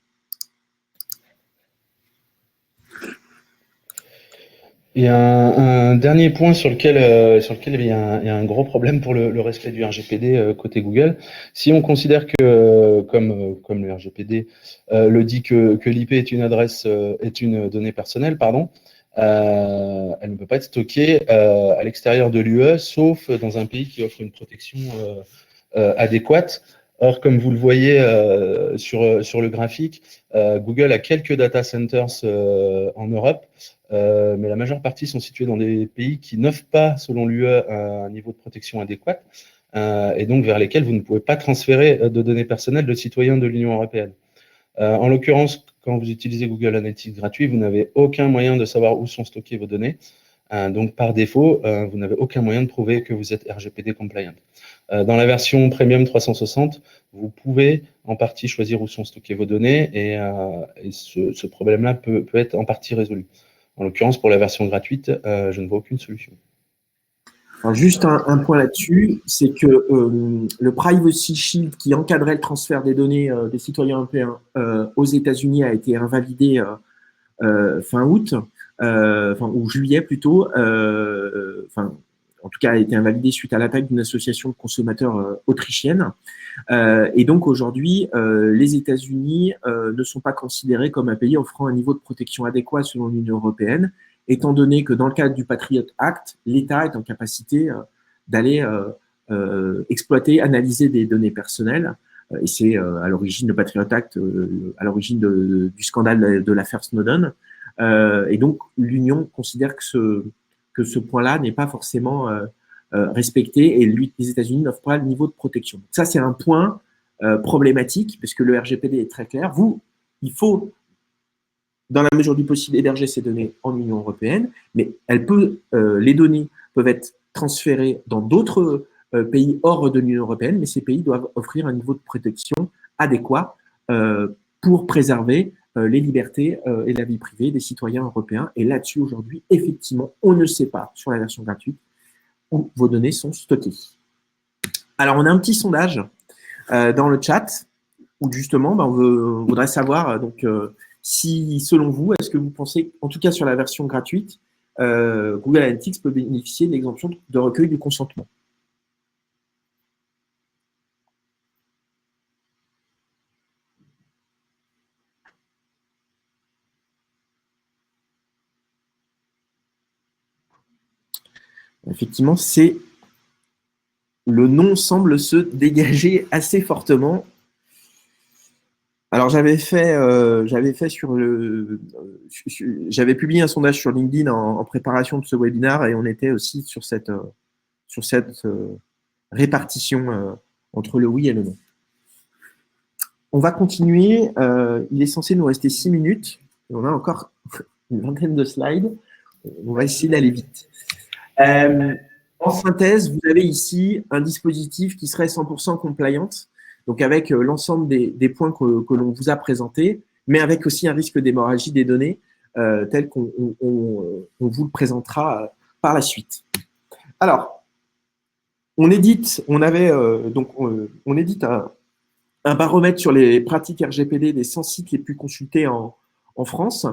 Il y a un dernier point sur lequel il y a un gros problème pour le respect du RGPD côté Google. Si on considère que, comme le RGPD le dit, que l'IP est une adresse, est une donnée personnelle, pardon, elle ne peut pas être stockée à l'extérieur de l'UE, sauf dans un pays qui offre une protection adéquate. Or, comme vous le voyez sur le graphique, Google a quelques data centers en Europe, mais la majeure partie sont situés dans des pays qui n'offrent pas, selon l'UE, un niveau de protection adéquat, et donc vers lesquels vous ne pouvez pas transférer de données personnelles de citoyens de l'Union européenne. En l'occurrence, quand vous utilisez Google Analytics gratuit, vous n'avez aucun moyen de savoir où sont stockées vos données. Donc, par défaut, vous n'avez aucun moyen de prouver que vous êtes RGPD compliant. Dans la version Premium 360, vous pouvez en partie choisir où sont stockées vos données et ce problème-là peut être en partie résolu. En l'occurrence, pour la version gratuite, je ne vois aucune solution. Alors juste un point là-dessus, c'est que le Privacy Shield qui encadrait le transfert des données des citoyens européens aux États-Unis a été invalidé fin août, ou juillet plutôt, en tout cas a été invalidé suite à l'attaque d'une association de consommateurs autrichienne. Et donc aujourd'hui, les États-Unis ne sont pas considérés comme un pays offrant un niveau de protection adéquat selon l'Union européenne, étant donné que dans le cadre du Patriot Act, l'État est en capacité d'aller exploiter, analyser des données personnelles. Et c'est à l'origine de Patriot Act, à l'origine du scandale de l'affaire Snowden. Et donc, l'Union considère que ce point-là n'est pas forcément respecté et les États-Unis n'offrent pas le niveau de protection. Donc, ça, c'est un point problématique parce que le RGPD est très clair. Il faut, dans la mesure du possible, héberger ces données en Union européenne, mais les données peuvent être transférées dans d'autres pays hors de l'Union européenne, mais ces pays doivent offrir un niveau de protection adéquat pour préserver les libertés et la vie privée des citoyens européens. Et là-dessus, aujourd'hui, effectivement, on ne sait pas, sur la version gratuite, où vos données sont stockées. Alors, on a un petit sondage dans le chat où, justement, on voudrait savoir si, selon vous, est-ce que vous pensez, en tout cas sur la version gratuite, Google Analytics peut bénéficier de l'exemption de recueil du consentement? Effectivement, le non semble se dégager assez fortement. Alors, j'avais publié un sondage sur LinkedIn en préparation de ce webinaire et on était aussi sur cette répartition entre le oui et le non. On va continuer. Il est censé nous rester 6 minutes. Et on a encore une vingtaine de slides. On va essayer d'aller vite. En synthèse, vous avez ici un dispositif qui serait 100% compliant, donc avec l'ensemble des points que l'on vous a présentés, mais avec aussi un risque d'hémorragie des données tel qu'on vous le présentera par la suite. Alors, on édite un baromètre sur les pratiques RGPD des 100 sites les plus consultés en France.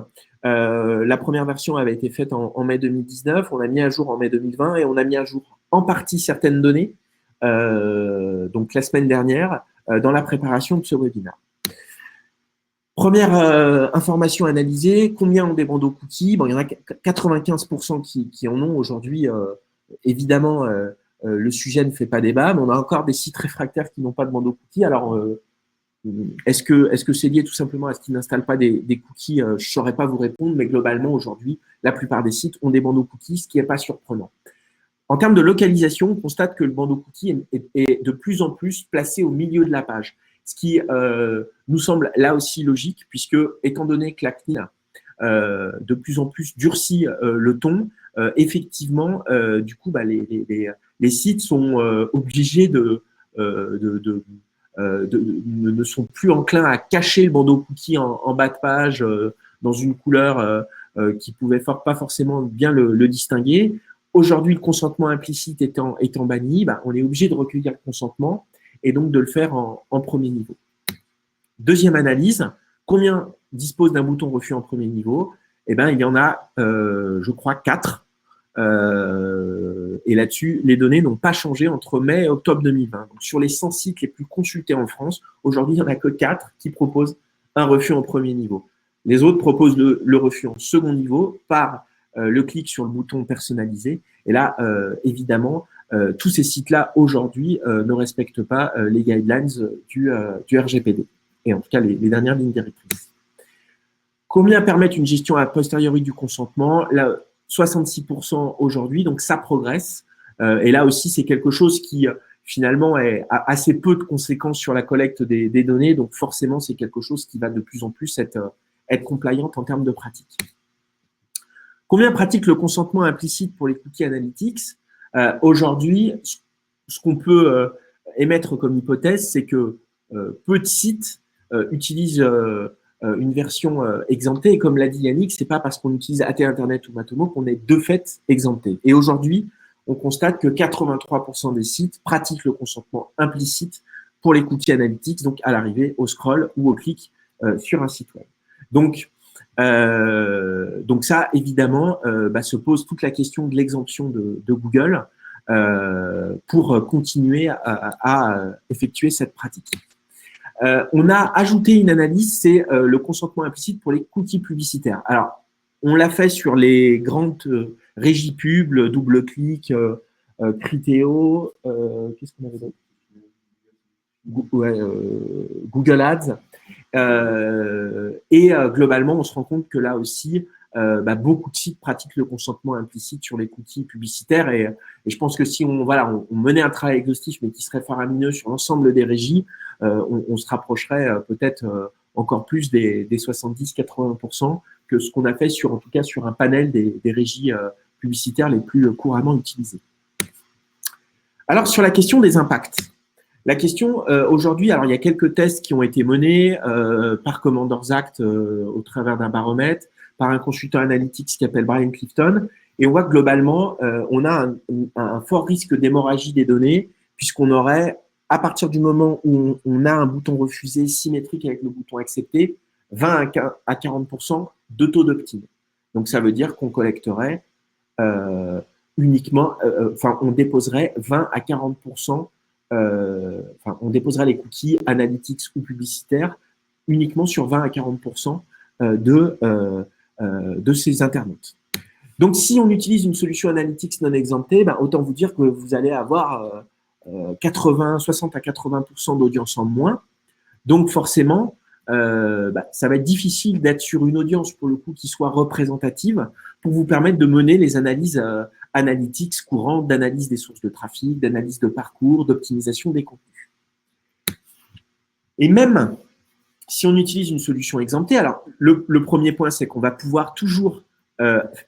La première version avait été faite en mai 2019, on a mis à jour en mai 2020 et on a mis à jour en partie certaines données, donc la semaine dernière, dans la préparation de ce webinaire. Première information analysée, combien ont des bandeaux cookies? Il y en a 95% qui en ont aujourd'hui. Évidemment, le sujet ne fait pas débat, mais on a encore des sites réfractaires qui n'ont pas de bandeaux cookies. Alors, Est-ce que c'est lié tout simplement à ce qu'ils n'installent pas des cookies? Je ne saurais pas vous répondre, mais globalement, aujourd'hui, la plupart des sites ont des bandeaux cookies, ce qui n'est pas surprenant. En termes de localisation, on constate que le bandeau cookie est de plus en plus placé au milieu de la page, ce qui nous semble là aussi logique, puisque étant donné que la CNIL de plus en plus durcit le ton, effectivement, du coup, les sites sont obligés ne sont plus enclins à cacher le bandeau cookie en bas de page dans une couleur qui pouvait pas forcément bien le distinguer. Aujourd'hui, le consentement implicite étant banni, on est obligé de recueillir le consentement et donc de le faire en premier niveau. Deuxième analyse, combien dispose d'un bouton refus en premier niveau? Eh bien, il y en a, je crois, 4. Et là-dessus, les données n'ont pas changé entre mai et octobre 2020. Donc, sur les 100 sites les plus consultés en France, aujourd'hui, il n'y en a que 4 qui proposent un refus en premier niveau. Les autres proposent le refus en second niveau par le clic sur le bouton personnalisé. Et là, évidemment, tous ces sites-là, aujourd'hui, ne respectent pas les guidelines du RGPD. Et en tout cas, les dernières lignes directrices. Combien permettent une gestion a posteriori du consentement? Là, 66% aujourd'hui, donc ça progresse. Et là aussi, c'est quelque chose qui, finalement, a assez peu de conséquences sur la collecte des données. Donc, forcément, c'est quelque chose qui va de plus en plus être compliant en termes de pratique. Combien pratique le consentement implicite pour les cookies analytics? Aujourd'hui, ce qu'on peut émettre comme hypothèse, c'est que peu de sites utilisent une version exemptée. Et comme l'a dit Yannick, c'est pas parce qu'on utilise AT Internet ou Matomo qu'on est de fait exempté. Et aujourd'hui, on constate que 83% des sites pratiquent le consentement implicite pour les cookies analytics, donc à l'arrivée, au scroll ou au clic sur un site web. Donc ça, évidemment, se pose toute la question de l'exemption de Google pour continuer à effectuer cette pratique. On a ajouté une analyse, c'est le consentement implicite pour les cookies publicitaires. Alors, on l'a fait sur les grandes régies pub, DoubleClick, Criteo, qu'est-ce qu'on avait d'autre? Google Ads. Globalement, on se rend compte que là aussi, beaucoup de sites pratiquent le consentement implicite sur les cookies publicitaires. Et je pense que si on menait un travail exhaustif, mais qui serait faramineux sur l'ensemble des régies, on se rapprocherait peut-être encore plus des 70-80% que ce qu'on a fait en tout cas sur un panel des régies publicitaires les plus couramment utilisées. Alors, sur la question des impacts. La question aujourd'hui, alors il y a quelques tests qui ont été menés par Commander's Act au travers d'un baromètre, par un consultant analytique qui s'appelle Brian Clifton, et on voit que globalement, on a un fort risque d'hémorragie des données, puisqu'on aurait, à partir du moment où on a un bouton refusé symétrique avec le bouton accepté, 20 à 40% de taux d'opt-in. Donc ça veut dire qu'on collecterait uniquement, on déposerait 20 à 40%. On déposera les cookies analytics ou publicitaires uniquement sur 20 à 40% de ces internautes. Donc, si on utilise une solution analytics non exemptée, autant vous dire que vous allez avoir 60 à 80% d'audience en moins. Donc, forcément, ça va être difficile d'être sur une audience, pour le coup, qui soit représentative pour vous permettre de mener les analyses analytics courantes, d'analyse des sources de trafic, d'analyse de parcours, d'optimisation des contenus. Et même si on utilise une solution exemptée, alors le premier point, c'est qu'on va pouvoir toujours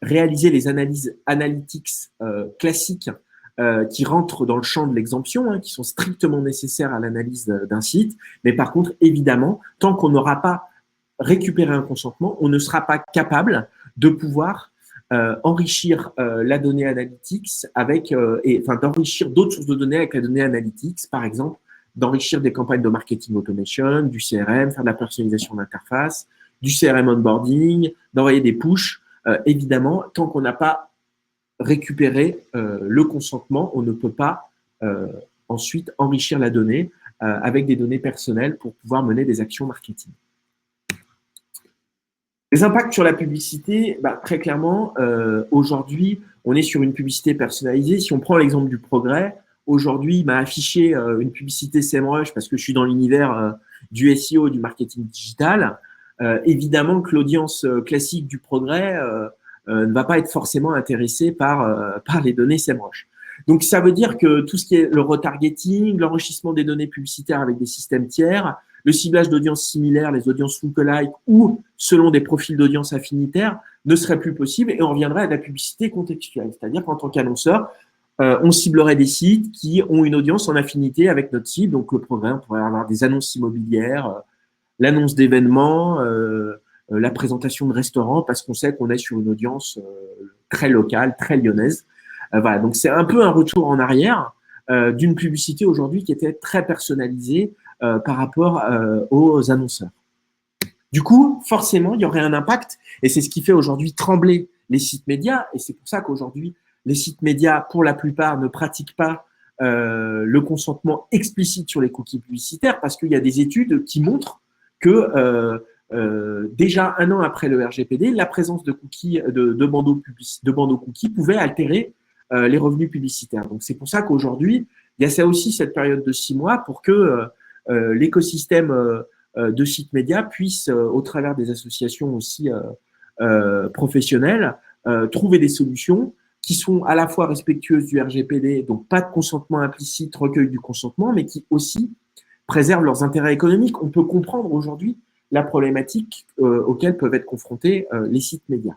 réaliser les analyses analytics classiques qui rentrent dans le champ de l'exemption, qui sont strictement nécessaires à l'analyse d'un site. Mais par contre, évidemment, tant qu'on n'aura pas récupéré un consentement, on ne sera pas capable de pouvoir enrichir la donnée analytics d'enrichir d'autres sources de données avec la donnée analytics, par exemple, d'enrichir des campagnes de marketing automation, du CRM, faire de la personnalisation d'interface, du CRM onboarding, d'envoyer des pushs. Évidemment, tant qu'on n'a pas récupéré le consentement, on ne peut pas ensuite enrichir la donnée avec des données personnelles pour pouvoir mener des actions marketing. Les impacts sur la publicité, très clairement, aujourd'hui, on est sur une publicité personnalisée. Si on prend l'exemple du Progrès, aujourd'hui, il m'a affiché une publicité SEMrush parce que je suis dans l'univers du SEO, du marketing digital, évidemment que l'audience classique du progrès ne va pas être forcément intéressée par les données SEMrush. Donc, ça veut dire que tout ce qui est le retargeting, l'enrichissement des données publicitaires avec des systèmes tiers, le ciblage d'audiences similaires, les audiences lookalike ou selon des profils d'audience affinitaires ne serait plus possible et on reviendrait à de la publicité contextuelle. C'est-à-dire qu'en tant qu'annonceur, on ciblerait des sites qui ont une audience en affinité avec notre cible. Donc, le programme, on pourrait avoir des annonces immobilières, l'annonce d'événements, la présentation de restaurants parce qu'on sait qu'on est sur une audience très locale, très lyonnaise. Voilà, donc c'est un peu un retour en arrière d'une publicité aujourd'hui qui était très personnalisée par rapport aux annonceurs. Du coup, forcément, il y aurait un impact et c'est ce qui fait aujourd'hui trembler les sites médias et c'est pour ça qu'aujourd'hui, les sites médias, pour la plupart, ne pratiquent pas le consentement explicite sur les cookies publicitaires parce qu'il y a des études qui montrent que déjà 1 an après le RGPD, la présence de cookies, de bandeaux cookies pouvait altérer les revenus publicitaires. Donc, c'est pour ça qu'aujourd'hui, il y a ça aussi, cette période de 6 mois pour que l'écosystème de sites médias puisse, au travers des associations aussi professionnelles, trouver des solutions qui sont à la fois respectueuses du RGPD, donc pas de consentement implicite, recueil du consentement, mais qui aussi préservent leurs intérêts économiques. On peut comprendre aujourd'hui la problématique auxquelles peuvent être confrontés les sites médias.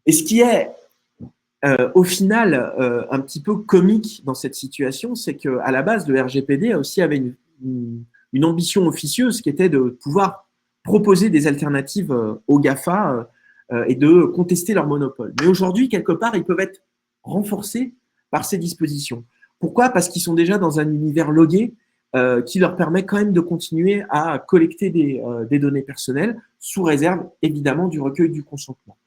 Et ce qui est au final un petit peu comique dans cette situation, c'est qu'à la base, le RGPD aussi avait une ambition officieuse qui était de pouvoir proposer des alternatives aux GAFA et de contester leur monopole. Mais aujourd'hui, quelque part, ils peuvent être renforcés par ces dispositions. Pourquoi ? Parce qu'ils sont déjà dans un univers logué qui leur permet quand même de continuer à collecter des données personnelles sous réserve, évidemment, du recueil du consentement.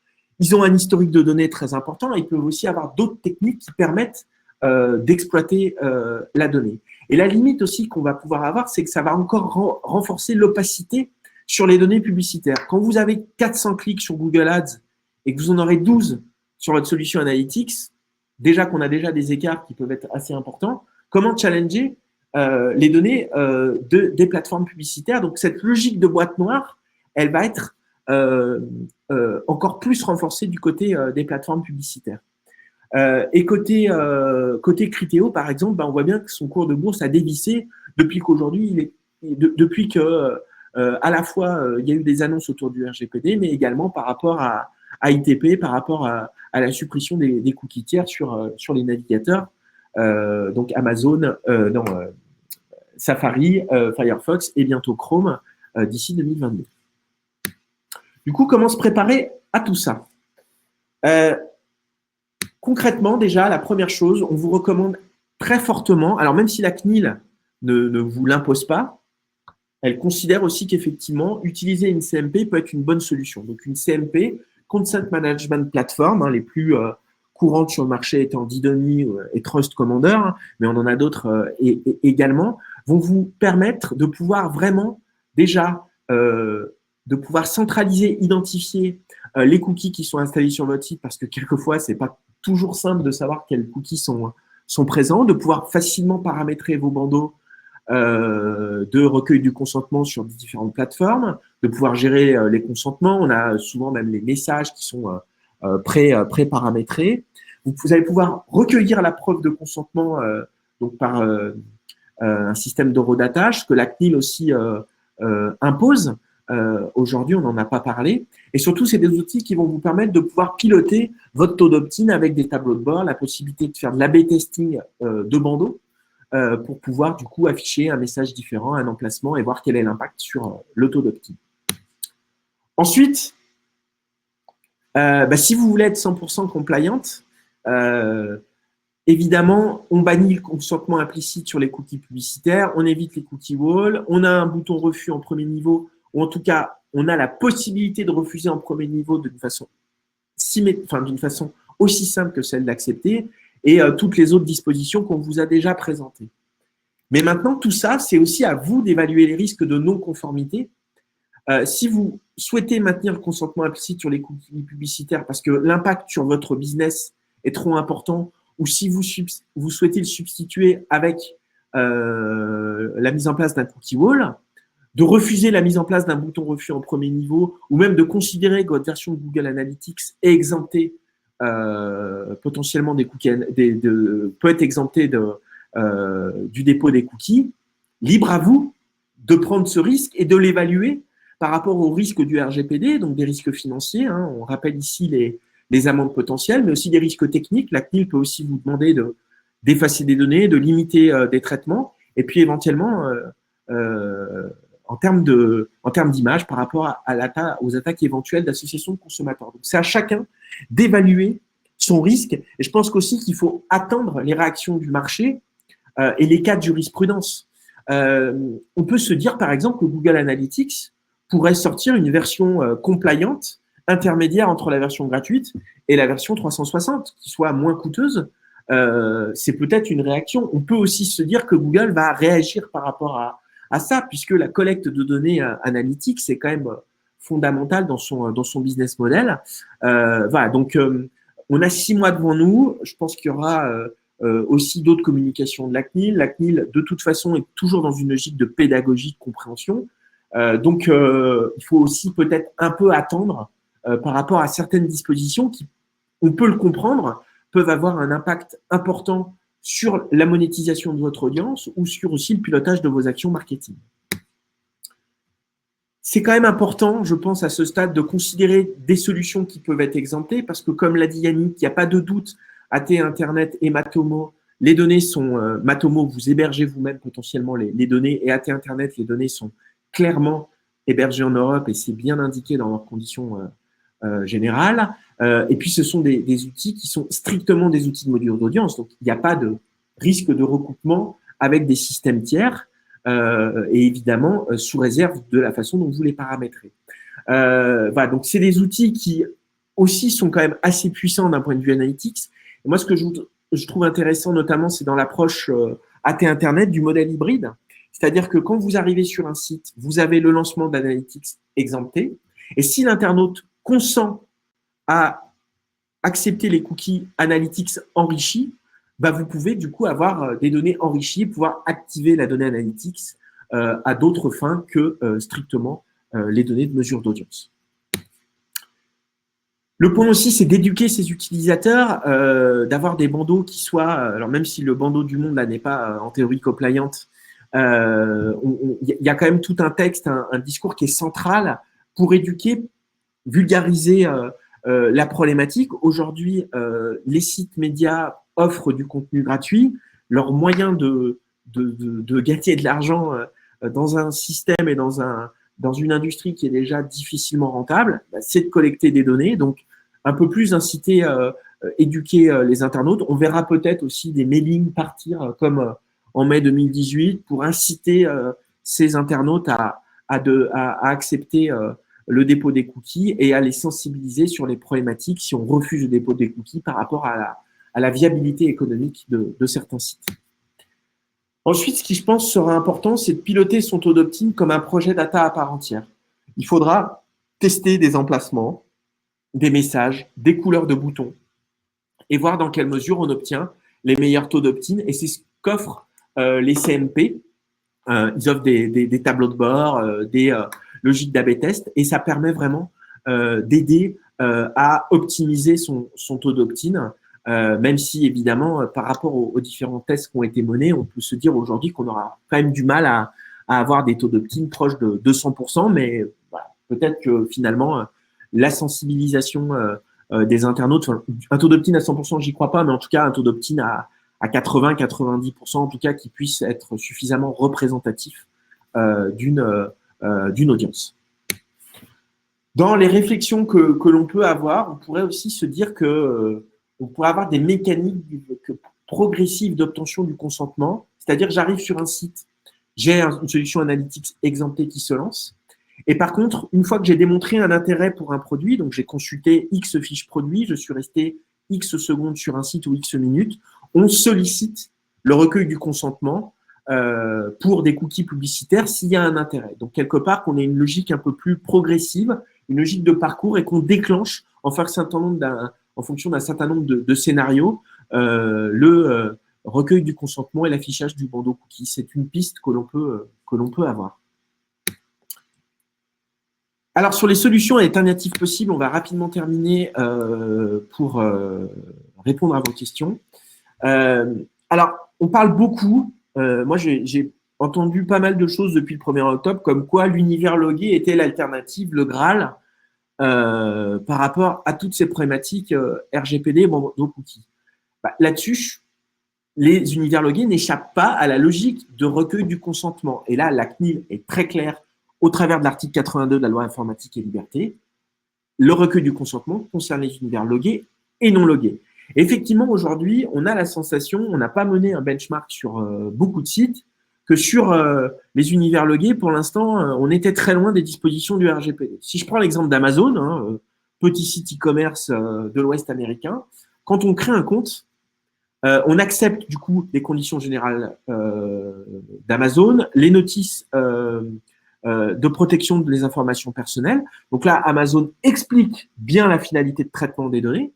Ils ont un historique de données très important et ils peuvent aussi avoir d'autres techniques qui permettent d'exploiter la donnée. Et la limite aussi qu'on va pouvoir avoir, c'est que ça va encore renforcer l'opacité sur les données publicitaires. Quand vous avez 400 clics sur Google Ads et que vous en aurez 12 sur votre solution Analytics, déjà qu'on a déjà des écarts qui peuvent être assez importants, comment challenger les données des plateformes publicitaires? Donc, cette logique de boîte noire, elle va être encore plus renforcée du côté des plateformes publicitaires. Et côté Criteo, par exemple, on voit bien que son cours de bourse a dévissé depuis qu'aujourd'hui, depuis que à la fois il y a eu des annonces autour du RGPD, mais également par rapport à ITP, par rapport à la suppression des cookies tiers sur les navigateurs, donc Amazon, Safari, Firefox et bientôt Chrome d'ici 2022. Du coup, comment se préparer à tout ça? Concrètement, déjà, la première chose, on vous recommande très fortement, alors même si la CNIL ne vous l'impose pas, elle considère aussi qu'effectivement, utiliser une CMP peut être une bonne solution. Donc, une CMP, Consent Management Platform, les plus courantes sur le marché étant Didomi et Trust Commander, mais on en a d'autres également, vont vous permettre de pouvoir vraiment déjà de pouvoir centraliser, identifier les cookies qui sont installés sur votre site parce que quelquefois, c'est pas toujours simple de savoir quels cookies sont présents, de pouvoir facilement paramétrer vos bandeaux de recueil du consentement sur différentes plateformes, de pouvoir gérer les consentements. On a souvent même les messages qui sont pré-paramétrés. Vous allez pouvoir recueillir la preuve de consentement donc par un système d'horodatage que la CNIL aussi impose. Aujourd'hui, on n'en a pas parlé. Et surtout, c'est des outils qui vont vous permettre de pouvoir piloter votre taux d'opt-in avec des tableaux de bord, la possibilité de faire de l'A/B testing de bandeaux pour pouvoir du coup afficher un message différent, un emplacement et voir quel est l'impact sur le taux d'opt-in. Ensuite, si vous voulez être 100% compliant, évidemment, on bannit le consentement implicite sur les cookies publicitaires, on évite les cookie walls, on a un bouton refus en premier niveau, ou en tout cas, on a la possibilité de refuser en premier niveau d'une façon aussi simple que celle d'accepter, et toutes les autres dispositions qu'on vous a déjà présentées. Mais maintenant, tout ça, c'est aussi à vous d'évaluer les risques de non-conformité. Si vous souhaitez maintenir le consentement implicite sur les cookies publicitaires parce que l'impact sur votre business est trop important, ou si vous souhaitez le substituer avec la mise en place d'un cookie wall, de refuser la mise en place d'un bouton refus en premier niveau, ou même de considérer que votre version de Google Analytics est exemptée potentiellement des cookies, peut être exemptée du dépôt des cookies. Libre à vous de prendre ce risque et de l'évaluer par rapport au risque du RGPD, donc des risques financiers. Hein. On rappelle ici les amendes potentielles, mais aussi des risques techniques. La CNIL peut aussi vous demander d'effacer des données, de limiter des traitements, et puis éventuellement, en termes d'image par rapport aux attaques éventuelles d'associations de consommateurs. Donc, c'est à chacun d'évaluer son risque. Et je pense qu'aussi qu'il faut attendre les réactions du marché et les cas de jurisprudence. On peut se dire, par exemple, que Google Analytics pourrait sortir une version compliant, intermédiaire entre la version gratuite et la version 360, qui soit moins coûteuse. C'est peut-être une réaction. On peut aussi se dire que Google va réagir par rapport à ça, puisque la collecte de données analytiques, c'est quand même fondamental dans son business model. Voilà, donc on a 6 mois devant nous. Je pense qu'il y aura aussi d'autres communications de la CNIL. La CNIL, de toute façon, est toujours dans une logique de pédagogie, de compréhension. Donc, il faut aussi peut-être un peu attendre par rapport à certaines dispositions qui, on peut le comprendre, peuvent avoir un impact important sur la monétisation de votre audience ou sur aussi le pilotage de vos actions marketing. C'est quand même important, je pense, à ce stade, de considérer des solutions qui peuvent être exemptées parce que, comme l'a dit Yannick, il n'y a pas de doute, AT Internet et Matomo, les données sont… Matomo, vous hébergez vous-même potentiellement les données et AT Internet, les données sont clairement hébergées en Europe et c'est bien indiqué dans leurs conditions générales. Et puis, ce sont des outils qui sont strictement des outils de modulation d'audience. Donc, il n'y a pas de risque de recoupement avec des systèmes tiers. Et évidemment sous réserve de la façon dont vous les paramétrez. Voilà, donc c'est des outils qui aussi sont quand même assez puissants d'un point de vue analytics. Et moi, ce que je trouve intéressant notamment, c'est dans l'approche AT Internet du modèle hybride. C'est-à-dire que quand vous arrivez sur un site, vous avez le lancement d'analytics exempté. Et si l'internaute consent à accepter les cookies analytics enrichis, bah, vous pouvez du coup avoir des données enrichies, pouvoir activer la donnée analytics à d'autres fins que strictement les données de mesure d'audience. Le point aussi, c'est d'éduquer ses utilisateurs, d'avoir des bandeaux qui soient, alors même si le bandeau du monde là n'est pas en théorie compliant, il y a quand même tout un texte, un discours qui est central pour éduquer, vulgariser la problématique. Aujourd'hui, les sites médias offrent du contenu gratuit. Leur moyen de gagner de l'argent dans un système et dans une industrie qui est déjà difficilement rentable, bah, c'est de collecter des données. Donc, un peu plus inciter, éduquer les internautes. On verra peut-être aussi des mailings partir comme en mai 2018 pour inciter ces internautes à accepter le dépôt des cookies et à les sensibiliser sur les problématiques si on refuse le dépôt des cookies par rapport à la viabilité économique de certains sites. Ensuite, ce qui, je pense, sera important, c'est de piloter son taux d'opt-in comme un projet data à part entière. Il faudra tester des emplacements, des messages, des couleurs de boutons et voir dans quelle mesure on obtient les meilleurs taux d'opt-in. Et c'est ce qu'offrent les CMP. Ils offrent des tableaux de bord, des logiques d'A/B test et ça permet vraiment d'aider à optimiser son taux d'opt-in. Même si, évidemment, par rapport aux différents tests qui ont été menés, on peut se dire aujourd'hui qu'on aura quand même du mal à avoir des taux d'opt-in proches de 200%, mais voilà, peut-être que finalement, la sensibilisation des internautes, un taux d'opt-in à 100%, j'y crois pas, mais en tout cas, un taux d'opt-in à 80-90%, en tout cas, qui puisse être suffisamment représentatif d'une audience. Dans les réflexions que l'on peut avoir, on pourrait aussi se dire que on pourrait avoir des mécaniques progressives d'obtention du consentement. C'est-à-dire, j'arrive sur un site, j'ai une solution analytics exemptée qui se lance. Et par contre, une fois que j'ai démontré un intérêt pour un produit, donc j'ai consulté X fiches produits, je suis resté X secondes sur un site ou X minutes, on sollicite le recueil du consentement pour des cookies publicitaires s'il y a un intérêt. Donc, quelque part, qu'on ait une logique un peu plus progressive, une logique de parcours et qu'on déclenche en fonction d'un certain nombre de scénarios, recueil du consentement et l'affichage du bandeau cookie. C'est une piste que l'on peut avoir. Alors, sur les solutions alternatives possibles, on va rapidement terminer pour répondre à vos questions. Alors, on parle beaucoup, moi j'ai entendu pas mal de choses depuis le 1er octobre, comme quoi l'univers logué était l'alternative, le Graal, par rapport à toutes ces problématiques RGPD, bandeau cookie. Là-dessus, les univers logués n'échappent pas à la logique de recueil du consentement. Et là, la CNIL est très claire au travers de l'article 82 de la loi informatique et liberté. Le recueil du consentement concerne les univers logués et non logués. Effectivement, aujourd'hui, on a la sensation, on n'a pas mené un benchmark sur beaucoup de sites, que sur les univers logués, pour l'instant, on était très loin des dispositions du RGPD. Si je prends l'exemple d'Amazon, petit site e-commerce de l'Ouest américain, quand on crée un compte, on accepte du coup les conditions générales d'Amazon, les notices de protection des informations personnelles. Donc là, Amazon explique bien la finalité de traitement des données,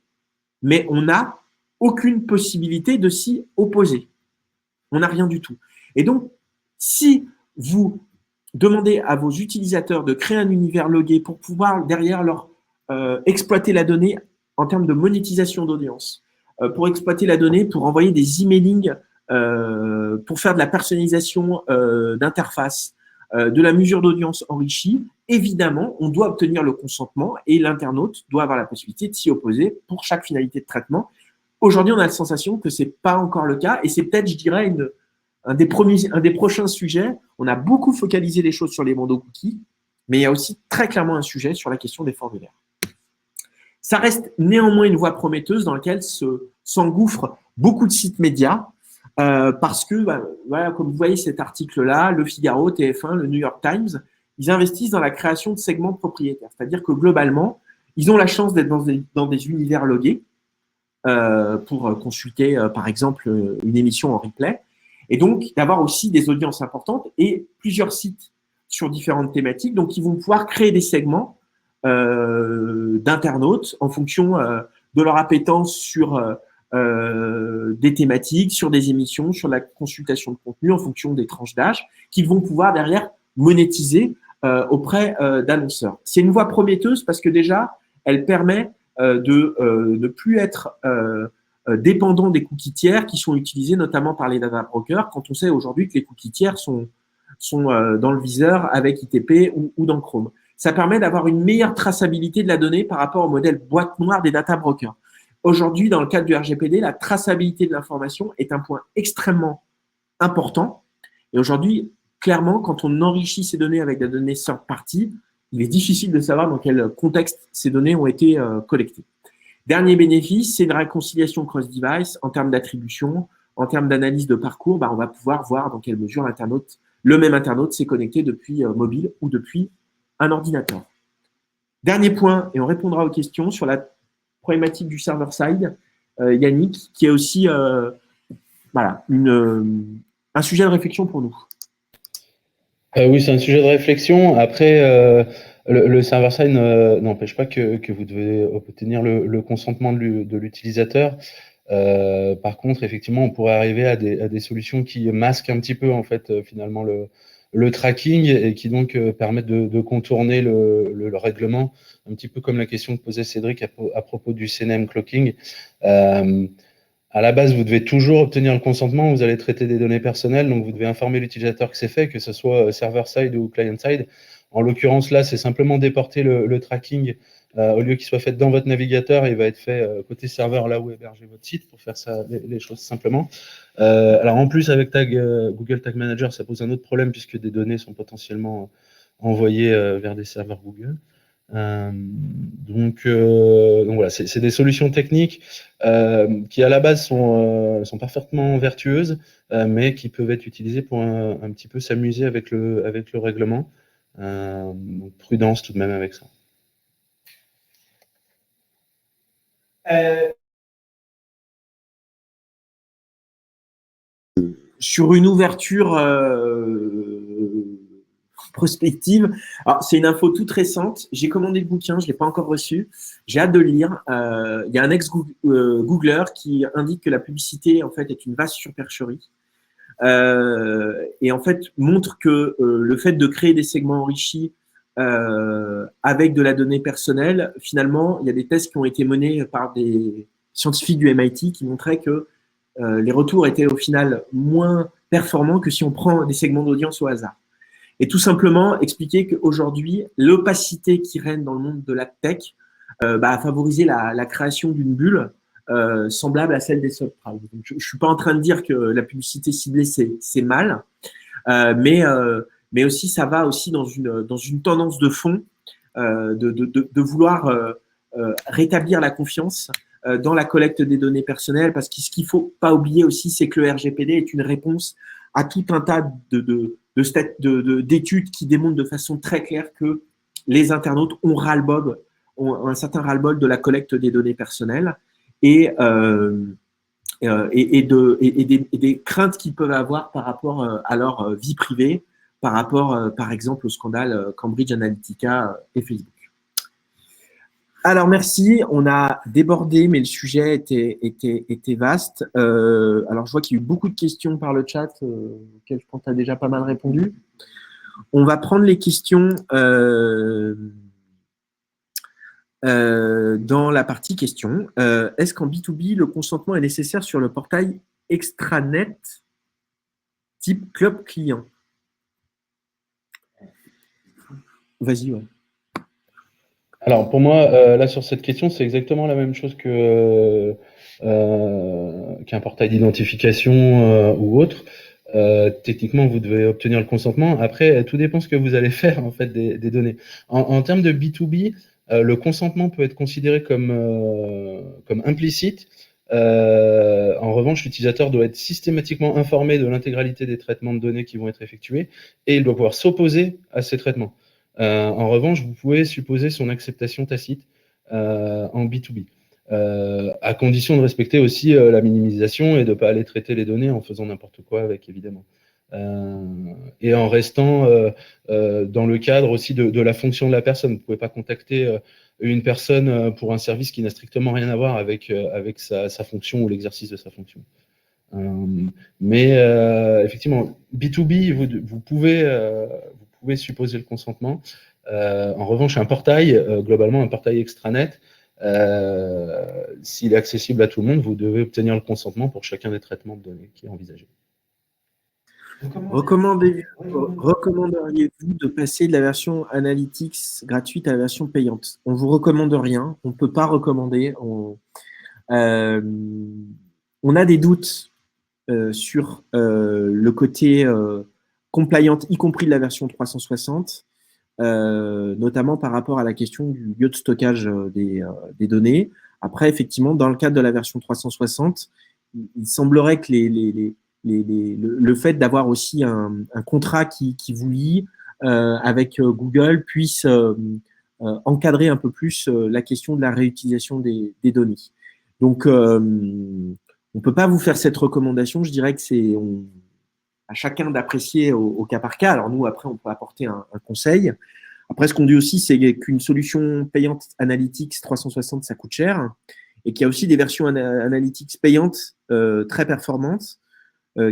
mais on n'a aucune possibilité de s'y opposer. On n'a rien du tout. Et donc, si vous demandez à vos utilisateurs de créer un univers logué pour pouvoir derrière leur exploiter la donnée en termes de monétisation d'audience, pour exploiter la donnée, pour envoyer des emailings, pour faire de la personnalisation d'interface, de la mesure d'audience enrichie, évidemment, on doit obtenir le consentement et l'internaute doit avoir la possibilité de s'y opposer pour chaque finalité de traitement. Aujourd'hui, on a la sensation que ce n'est pas encore le cas et c'est peut-être, je dirais, un des prochains sujets. On a beaucoup focalisé les choses sur les bandeaux cookies, mais il y a aussi très clairement un sujet sur la question des formulaires. Ça reste néanmoins une voie prometteuse dans laquelle s'engouffrent beaucoup de sites médias parce que, voilà, comme vous voyez cet article-là, Le Figaro, TF1, le New York Times, ils investissent dans la création de segments propriétaires. C'est-à-dire que globalement, ils ont la chance d'être dans des univers logués pour consulter, par exemple, une émission en replay et donc d'avoir aussi des audiences importantes et plusieurs sites sur différentes thématiques. Donc, ils vont pouvoir créer des segments d'internautes en fonction de leur appétence sur des thématiques, sur des émissions, sur la consultation de contenu, en fonction des tranches d'âge, qu'ils vont pouvoir derrière monétiser auprès d'annonceurs. C'est une voie prometteuse parce que déjà, elle permet de ne plus être dépendant des cookies tiers qui sont utilisés notamment par les data brokers, quand on sait aujourd'hui que les cookies tiers sont dans le viseur avec ITP ou dans Chrome. Ça permet d'avoir une meilleure traçabilité de la donnée par rapport au modèle boîte noire des data brokers. Aujourd'hui, dans le cadre du RGPD, la traçabilité de l'information est un point extrêmement important. Et aujourd'hui, clairement, quand on enrichit ces données avec des données third party, il est difficile de savoir dans quel contexte ces données ont été collectées. Dernier bénéfice, c'est une réconciliation cross-device en termes d'attribution, en termes d'analyse de parcours. On va pouvoir voir dans quelle mesure le même internaute s'est connecté depuis mobile ou depuis un ordinateur. Dernier point, et on répondra aux questions sur la problématique du server-side, Yannick, qui est aussi voilà, un sujet de réflexion pour nous. Oui, c'est un sujet de réflexion. Après, le server-side n'empêche pas que vous devez obtenir le consentement de l'utilisateur. Par contre, effectivement, on pourrait arriver à des solutions qui masquent un petit peu en fait finalement le tracking et qui donc permettent de contourner le règlement, un petit peu comme la question que posait Cédric à propos du CNAME clocking. À la base, vous devez toujours obtenir le consentement, vous allez traiter des données personnelles, donc vous devez informer l'utilisateur que c'est fait, que ce soit server-side ou client-side. En l'occurrence, là, c'est simplement déporter le tracking au lieu qu'il soit fait dans votre navigateur, il va être fait côté serveur, là où hébergez votre site, pour faire ça, les choses simplement. Alors en plus, avec Google Tag Manager, ça pose un autre problème puisque des données sont potentiellement envoyées vers des serveurs Google. Donc voilà, c'est des solutions techniques qui à la base sont parfaitement vertueuses, mais qui peuvent être utilisées pour un petit peu s'amuser avec le règlement. Donc prudence tout de même avec ça. Sur une ouverture prospective. Alors, c'est une info toute récente. J'ai commandé le bouquin, je ne l'ai pas encore reçu. J'ai hâte de le lire. Il y a un ex-Googler qui indique que la publicité, en fait, est une vaste supercherie. Et en fait, montre que le fait de créer des segments enrichis avec de la donnée personnelle, finalement, il y a des tests qui ont été menés par des scientifiques du MIT qui montraient que les retours étaient au final moins performants que si on prend des segments d'audience au hasard. Et tout simplement expliquer qu'aujourd'hui, l'opacité qui règne dans le monde de la tech a favorisé la création d'une bulle semblable à celle des subprimes. Je ne suis pas en train de dire que la publicité ciblée, c'est mal, mais aussi ça va aussi dans une tendance de fond de vouloir rétablir la confiance dans la collecte des données personnelles, parce que ce qu'il ne faut pas oublier aussi, c'est que le RGPD est une réponse à tout un tas d'études qui démontrent de façon très claire que les internautes ont un certain ras-le-bol de la collecte des données personnelles et des craintes qu'ils peuvent avoir par rapport à leur vie privée, par rapport, par exemple, au scandale Cambridge Analytica et Facebook. Alors, merci. On a débordé, mais le sujet était vaste. Alors, je vois qu'il y a eu beaucoup de questions par le chat, auxquelles je pense que tu as déjà pas mal répondu. On va prendre les questions dans la partie questions. Est-ce qu'en B2B, le consentement est nécessaire sur le portail extranet type club client? Vas-y, ouais. Alors, pour moi, là, sur cette question, c'est exactement la même chose qu'un portail d'identification ou autre. Techniquement, vous devez obtenir le consentement. Après, tout dépend ce que vous allez faire, en fait, des données. En termes de B2B, le consentement peut être considéré comme implicite. En revanche, l'utilisateur doit être systématiquement informé de l'intégralité des traitements de données qui vont être effectués et il doit pouvoir s'opposer à ces traitements. En revanche, vous pouvez supposer son acceptation tacite en B2B, à condition de respecter aussi la minimisation et de ne pas aller traiter les données en faisant n'importe quoi avec, évidemment. Et en restant dans le cadre aussi de la fonction de la personne. Vous ne pouvez pas contacter une personne pour un service qui n'a strictement rien à voir avec sa fonction ou l'exercice de sa fonction. Mais effectivement, B2B, vous pouvez supposer le consentement. En revanche, un portail, globalement un portail extranet, s'il est accessible à tout le monde, vous devez obtenir le consentement pour chacun des traitements de données qui est envisagé. Recommanderiez-vous de passer de la version Analytics gratuite à la version payante? On ne vous recommande rien, on ne peut pas recommander. On a des doutes sur le côté compliant, y compris de la version 360, notamment par rapport à la question du lieu de stockage des données. Après, effectivement, dans le cadre de la version 360, il semblerait que le fait d'avoir aussi un contrat qui vous lie avec Google puisse encadrer un peu plus la question de la réutilisation des données. Donc, on ne peut pas vous faire cette recommandation. Je dirais que c'est à chacun d'apprécier au cas par cas. Alors nous, après, on peut apporter un conseil. Après, ce qu'on dit aussi, c'est qu'une solution payante Analytics 360, ça coûte cher, et qu'il y a aussi des versions Analytics payantes très performantes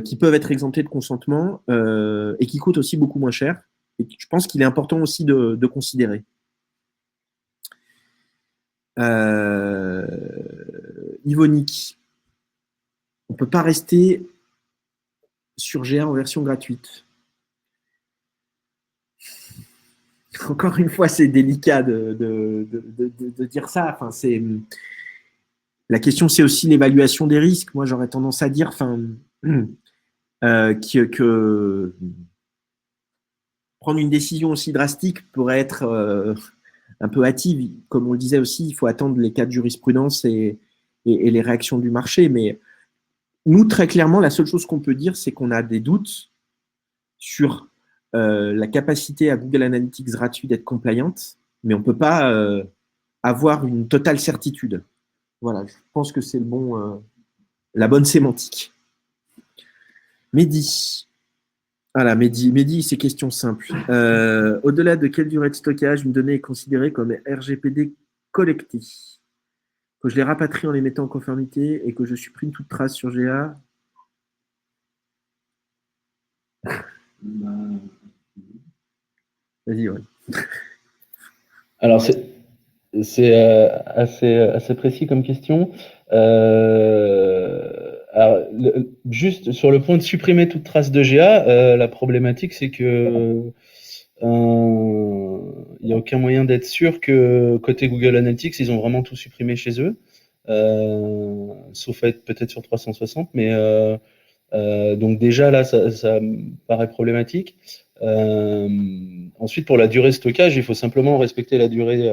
qui peuvent être exemptées de consentement et qui coûtent aussi beaucoup moins cher. Et je pense qu'il est important aussi de considérer. Yvonique, on ne peut pas rester sur GA en version gratuite. Encore une fois, c'est délicat de dire ça. Enfin, la question, c'est aussi l'évaluation des risques. Moi, j'aurais tendance à dire que prendre une décision aussi drastique pourrait être un peu hâtive. Comme on le disait aussi, il faut attendre les cas de jurisprudence et les réactions du marché. Mais nous, très clairement, la seule chose qu'on peut dire, c'est qu'on a des doutes sur la capacité à Google Analytics gratuit d'être compliante, mais on ne peut pas avoir une totale certitude. Voilà, je pense que c'est la bonne sémantique. Mehdi, Voilà, Mehdi, c'est question simple. Au-delà de quelle durée de stockage une donnée est considérée comme RGPD collectée? Que je les rapatrie en les mettant en conformité et que je supprime toute trace sur GA? Vas-y, ouais. Alors, c'est assez précis comme question. Alors, juste sur le point de supprimer toute trace de GA, la problématique, c'est que il n'y a aucun moyen d'être sûr que côté Google Analytics, ils ont vraiment tout supprimé chez eux, sauf à être peut-être sur 360, mais donc déjà là, ça me paraît problématique. Ensuite, pour la durée de stockage, il faut simplement respecter la durée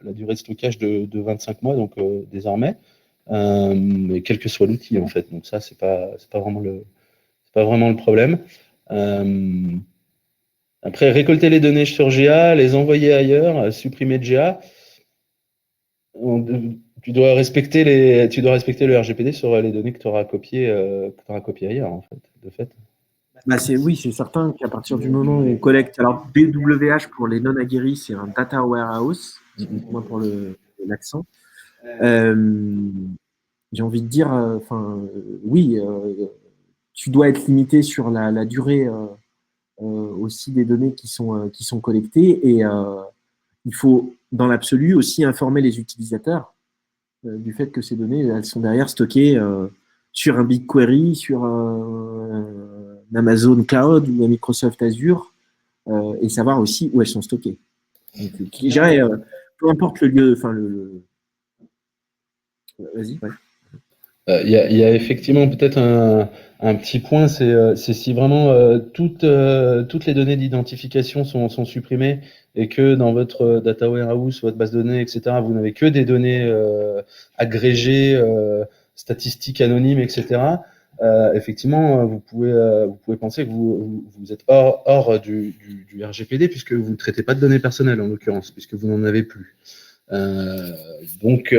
de stockage de 25 mois, donc désormais, mais quel que soit l'outil en fait. Donc ça, c'est pas vraiment le problème. Après, récolter les données sur GA, les envoyer ailleurs, supprimer de GA. Tu dois respecter le RGPD sur les données que tu auras copiées ailleurs, en fait, de fait. Bah oui, c'est certain qu'à partir du moment où on collecte, alors DWH pour les non-aguerris, c'est un data warehouse, moins pour l'accent. J'ai envie de dire, oui, tu dois être limité sur la durée aussi des données qui sont collectées et il faut, dans l'absolu, aussi informer les utilisateurs du fait que ces données, elles sont derrière stockées sur un BigQuery, sur un Amazon Cloud ou un Microsoft Azure, et savoir aussi où elles sont stockées. Donc, je dirais, peu importe le lieu, vas-y. Ouais. Il y a effectivement peut-être un petit point, c'est si vraiment toutes les données d'identification sont supprimées et que dans votre data warehouse, votre base de données, etc., vous n'avez que des données agrégées, statistiques anonymes, etc. Effectivement, vous pouvez penser que vous êtes hors du RGPD puisque vous ne traitez pas de données personnelles en l'occurrence, puisque vous n'en avez plus. Donc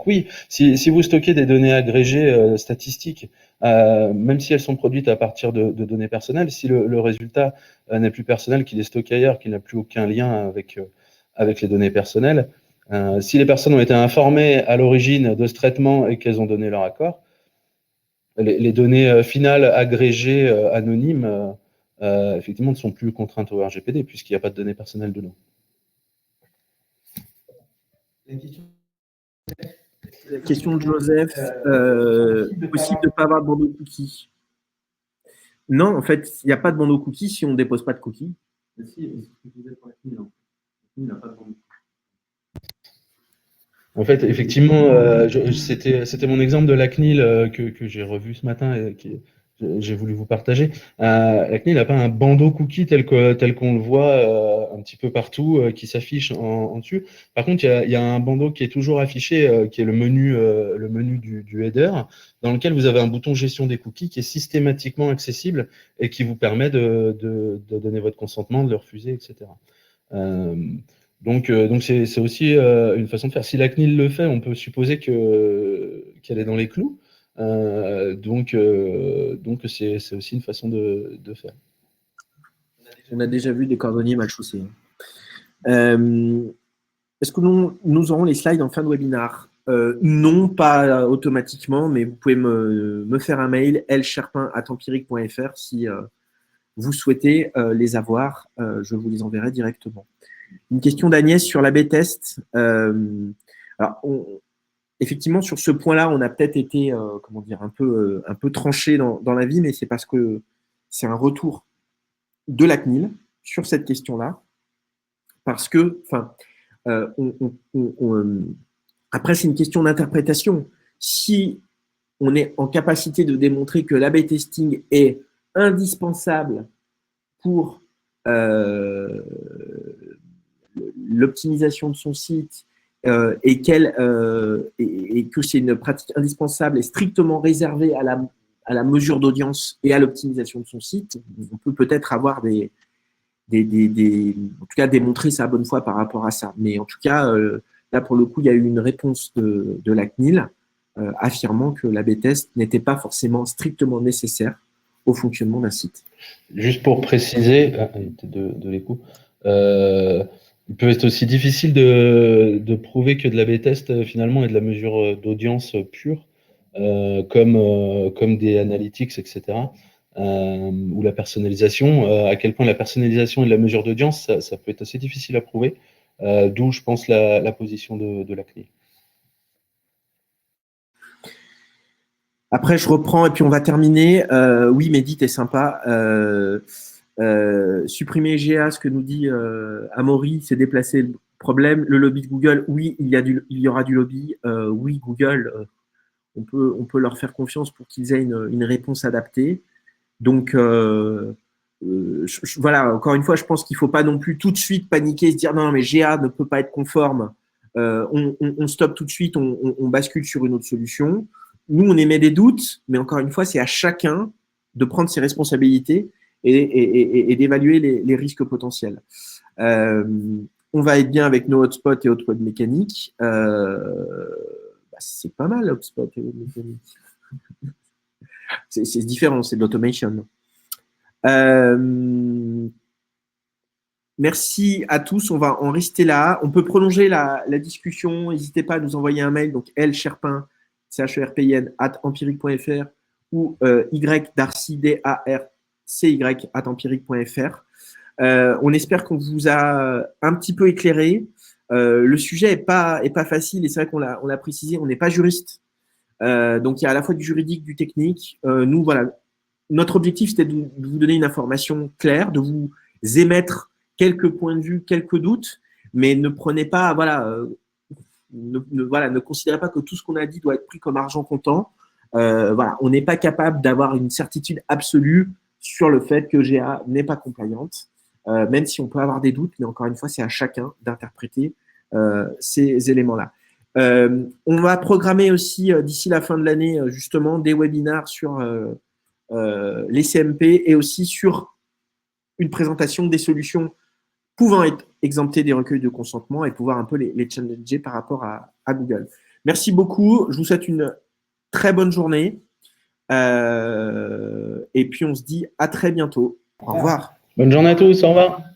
oui, si vous stockez des données agrégées statistiques, même si elles sont produites à partir de données personnelles, si le résultat n'est plus personnel, qu'il est stocké ailleurs, qu'il n'a plus aucun lien avec les données personnelles, si les personnes ont été informées à l'origine de ce traitement et qu'elles ont donné leur accord, les données finales agrégées anonymes, effectivement, ne sont plus contraintes au RGPD puisqu'il n'y a pas de données personnelles dedans. La question de Joseph, possible de ne pas avoir de bandeau cookie? Non, en fait, il n'y a pas de bandeau cookie si on ne dépose pas de cookies. En fait, effectivement, c'était mon exemple de la CNIL que j'ai revu ce matin et j'ai voulu vous partager. La CNIL n'a pas un bandeau cookie tel qu'on le voit un petit peu partout qui s'affiche en dessus. Par contre, il y a un bandeau qui est toujours affiché, qui est le menu du header, dans lequel vous avez un bouton gestion des cookies qui est systématiquement accessible et qui vous permet de donner votre consentement, de le refuser, etc. Donc c'est aussi une façon de faire. Si la CNIL le fait, on peut supposer qu'elle est dans les clous. Donc c'est aussi une façon de faire. On a déjà vu des cordonniers mal chaussés. Est-ce que nous aurons les slides en fin de webinaire? Non, pas automatiquement, mais vous pouvez me faire un mail, lcherpin@empirique.fr si vous souhaitez les avoir. Je vous les enverrai directement. Une question d'Agnès sur l'A/B test. Alors, effectivement, sur ce point-là, on a peut-être été, un peu tranché dans la vie, mais c'est parce que c'est un retour de la CNIL sur cette question-là, parce que, après, c'est une question d'interprétation. Si on est en capacité de démontrer que l'A/B testing est indispensable pour l'optimisation de son site et que c'est une pratique indispensable et strictement réservée à la mesure d'audience et à l'optimisation de son site, on peut peut-être avoir en tout cas démontrer sa bonne foi par rapport à ça. Mais en tout cas, là pour le coup, il y a eu une réponse de la CNIL affirmant que l'A/B test n'était pas forcément strictement nécessaire au fonctionnement d'un site. Juste pour préciser, de l'écho, il peut être aussi difficile de prouver que de l'A/B test finalement est de la mesure d'audience pure, comme des analytics, etc., ou la personnalisation. À quel point la personnalisation et de la mesure d'audience, ça peut être assez difficile à prouver, d'où je pense la position de la CNIL. Après, je reprends et puis on va terminer. Oui, Mehdi, t'es sympa. Supprimer GA, ce que nous dit Amaury, c'est déplacer le problème. Le lobby de Google, oui, il y aura du lobby. Oui, Google, on peut leur faire confiance pour qu'ils aient une réponse adaptée. Donc, voilà, encore une fois, je pense qu'il ne faut pas non plus tout de suite paniquer et se dire non, mais GA ne peut pas être conforme. On stoppe tout de suite, on bascule sur une autre solution. Nous, on émet des doutes, mais encore une fois, c'est à chacun de prendre ses responsabilités et d'évaluer les risques potentiels. On va être bien avec nos hotspots et autres web mécaniques. C'est pas mal, hotspot et web mécanique. C'est différent, c'est de l'automation. Merci à tous, on va en rester là. On peut prolonger la discussion. N'hésitez pas à nous envoyer un mail, donc lcherpin, CHERPIN, @empirique.fr ou ydarcy, DARCY, @empirique.fr. On espère qu'on vous a un petit peu éclairé. Le sujet n'est pas facile et c'est vrai qu'on l'a précisé, on n'est pas juriste. Donc, il y a à la fois du juridique, du technique. Nous, voilà, notre objectif, c'était de vous donner une information claire, de vous émettre quelques points de vue, quelques doutes, mais ne prenez pas, ne considérez pas que tout ce qu'on a dit doit être pris comme argent comptant. On n'est pas capable d'avoir une certitude absolue sur le fait que GA n'est pas compliante, même si on peut avoir des doutes, mais encore une fois, c'est à chacun d'interpréter ces éléments-là. On va programmer aussi d'ici la fin de l'année justement des webinars sur les CMP et aussi sur une présentation des solutions pouvant être exemptées des recueils de consentement et pouvoir un peu les challenger par rapport à Google. Merci beaucoup. Je vous souhaite une très bonne journée. Et puis, on se dit à très bientôt. Au revoir. Bonne journée à tous. Au revoir.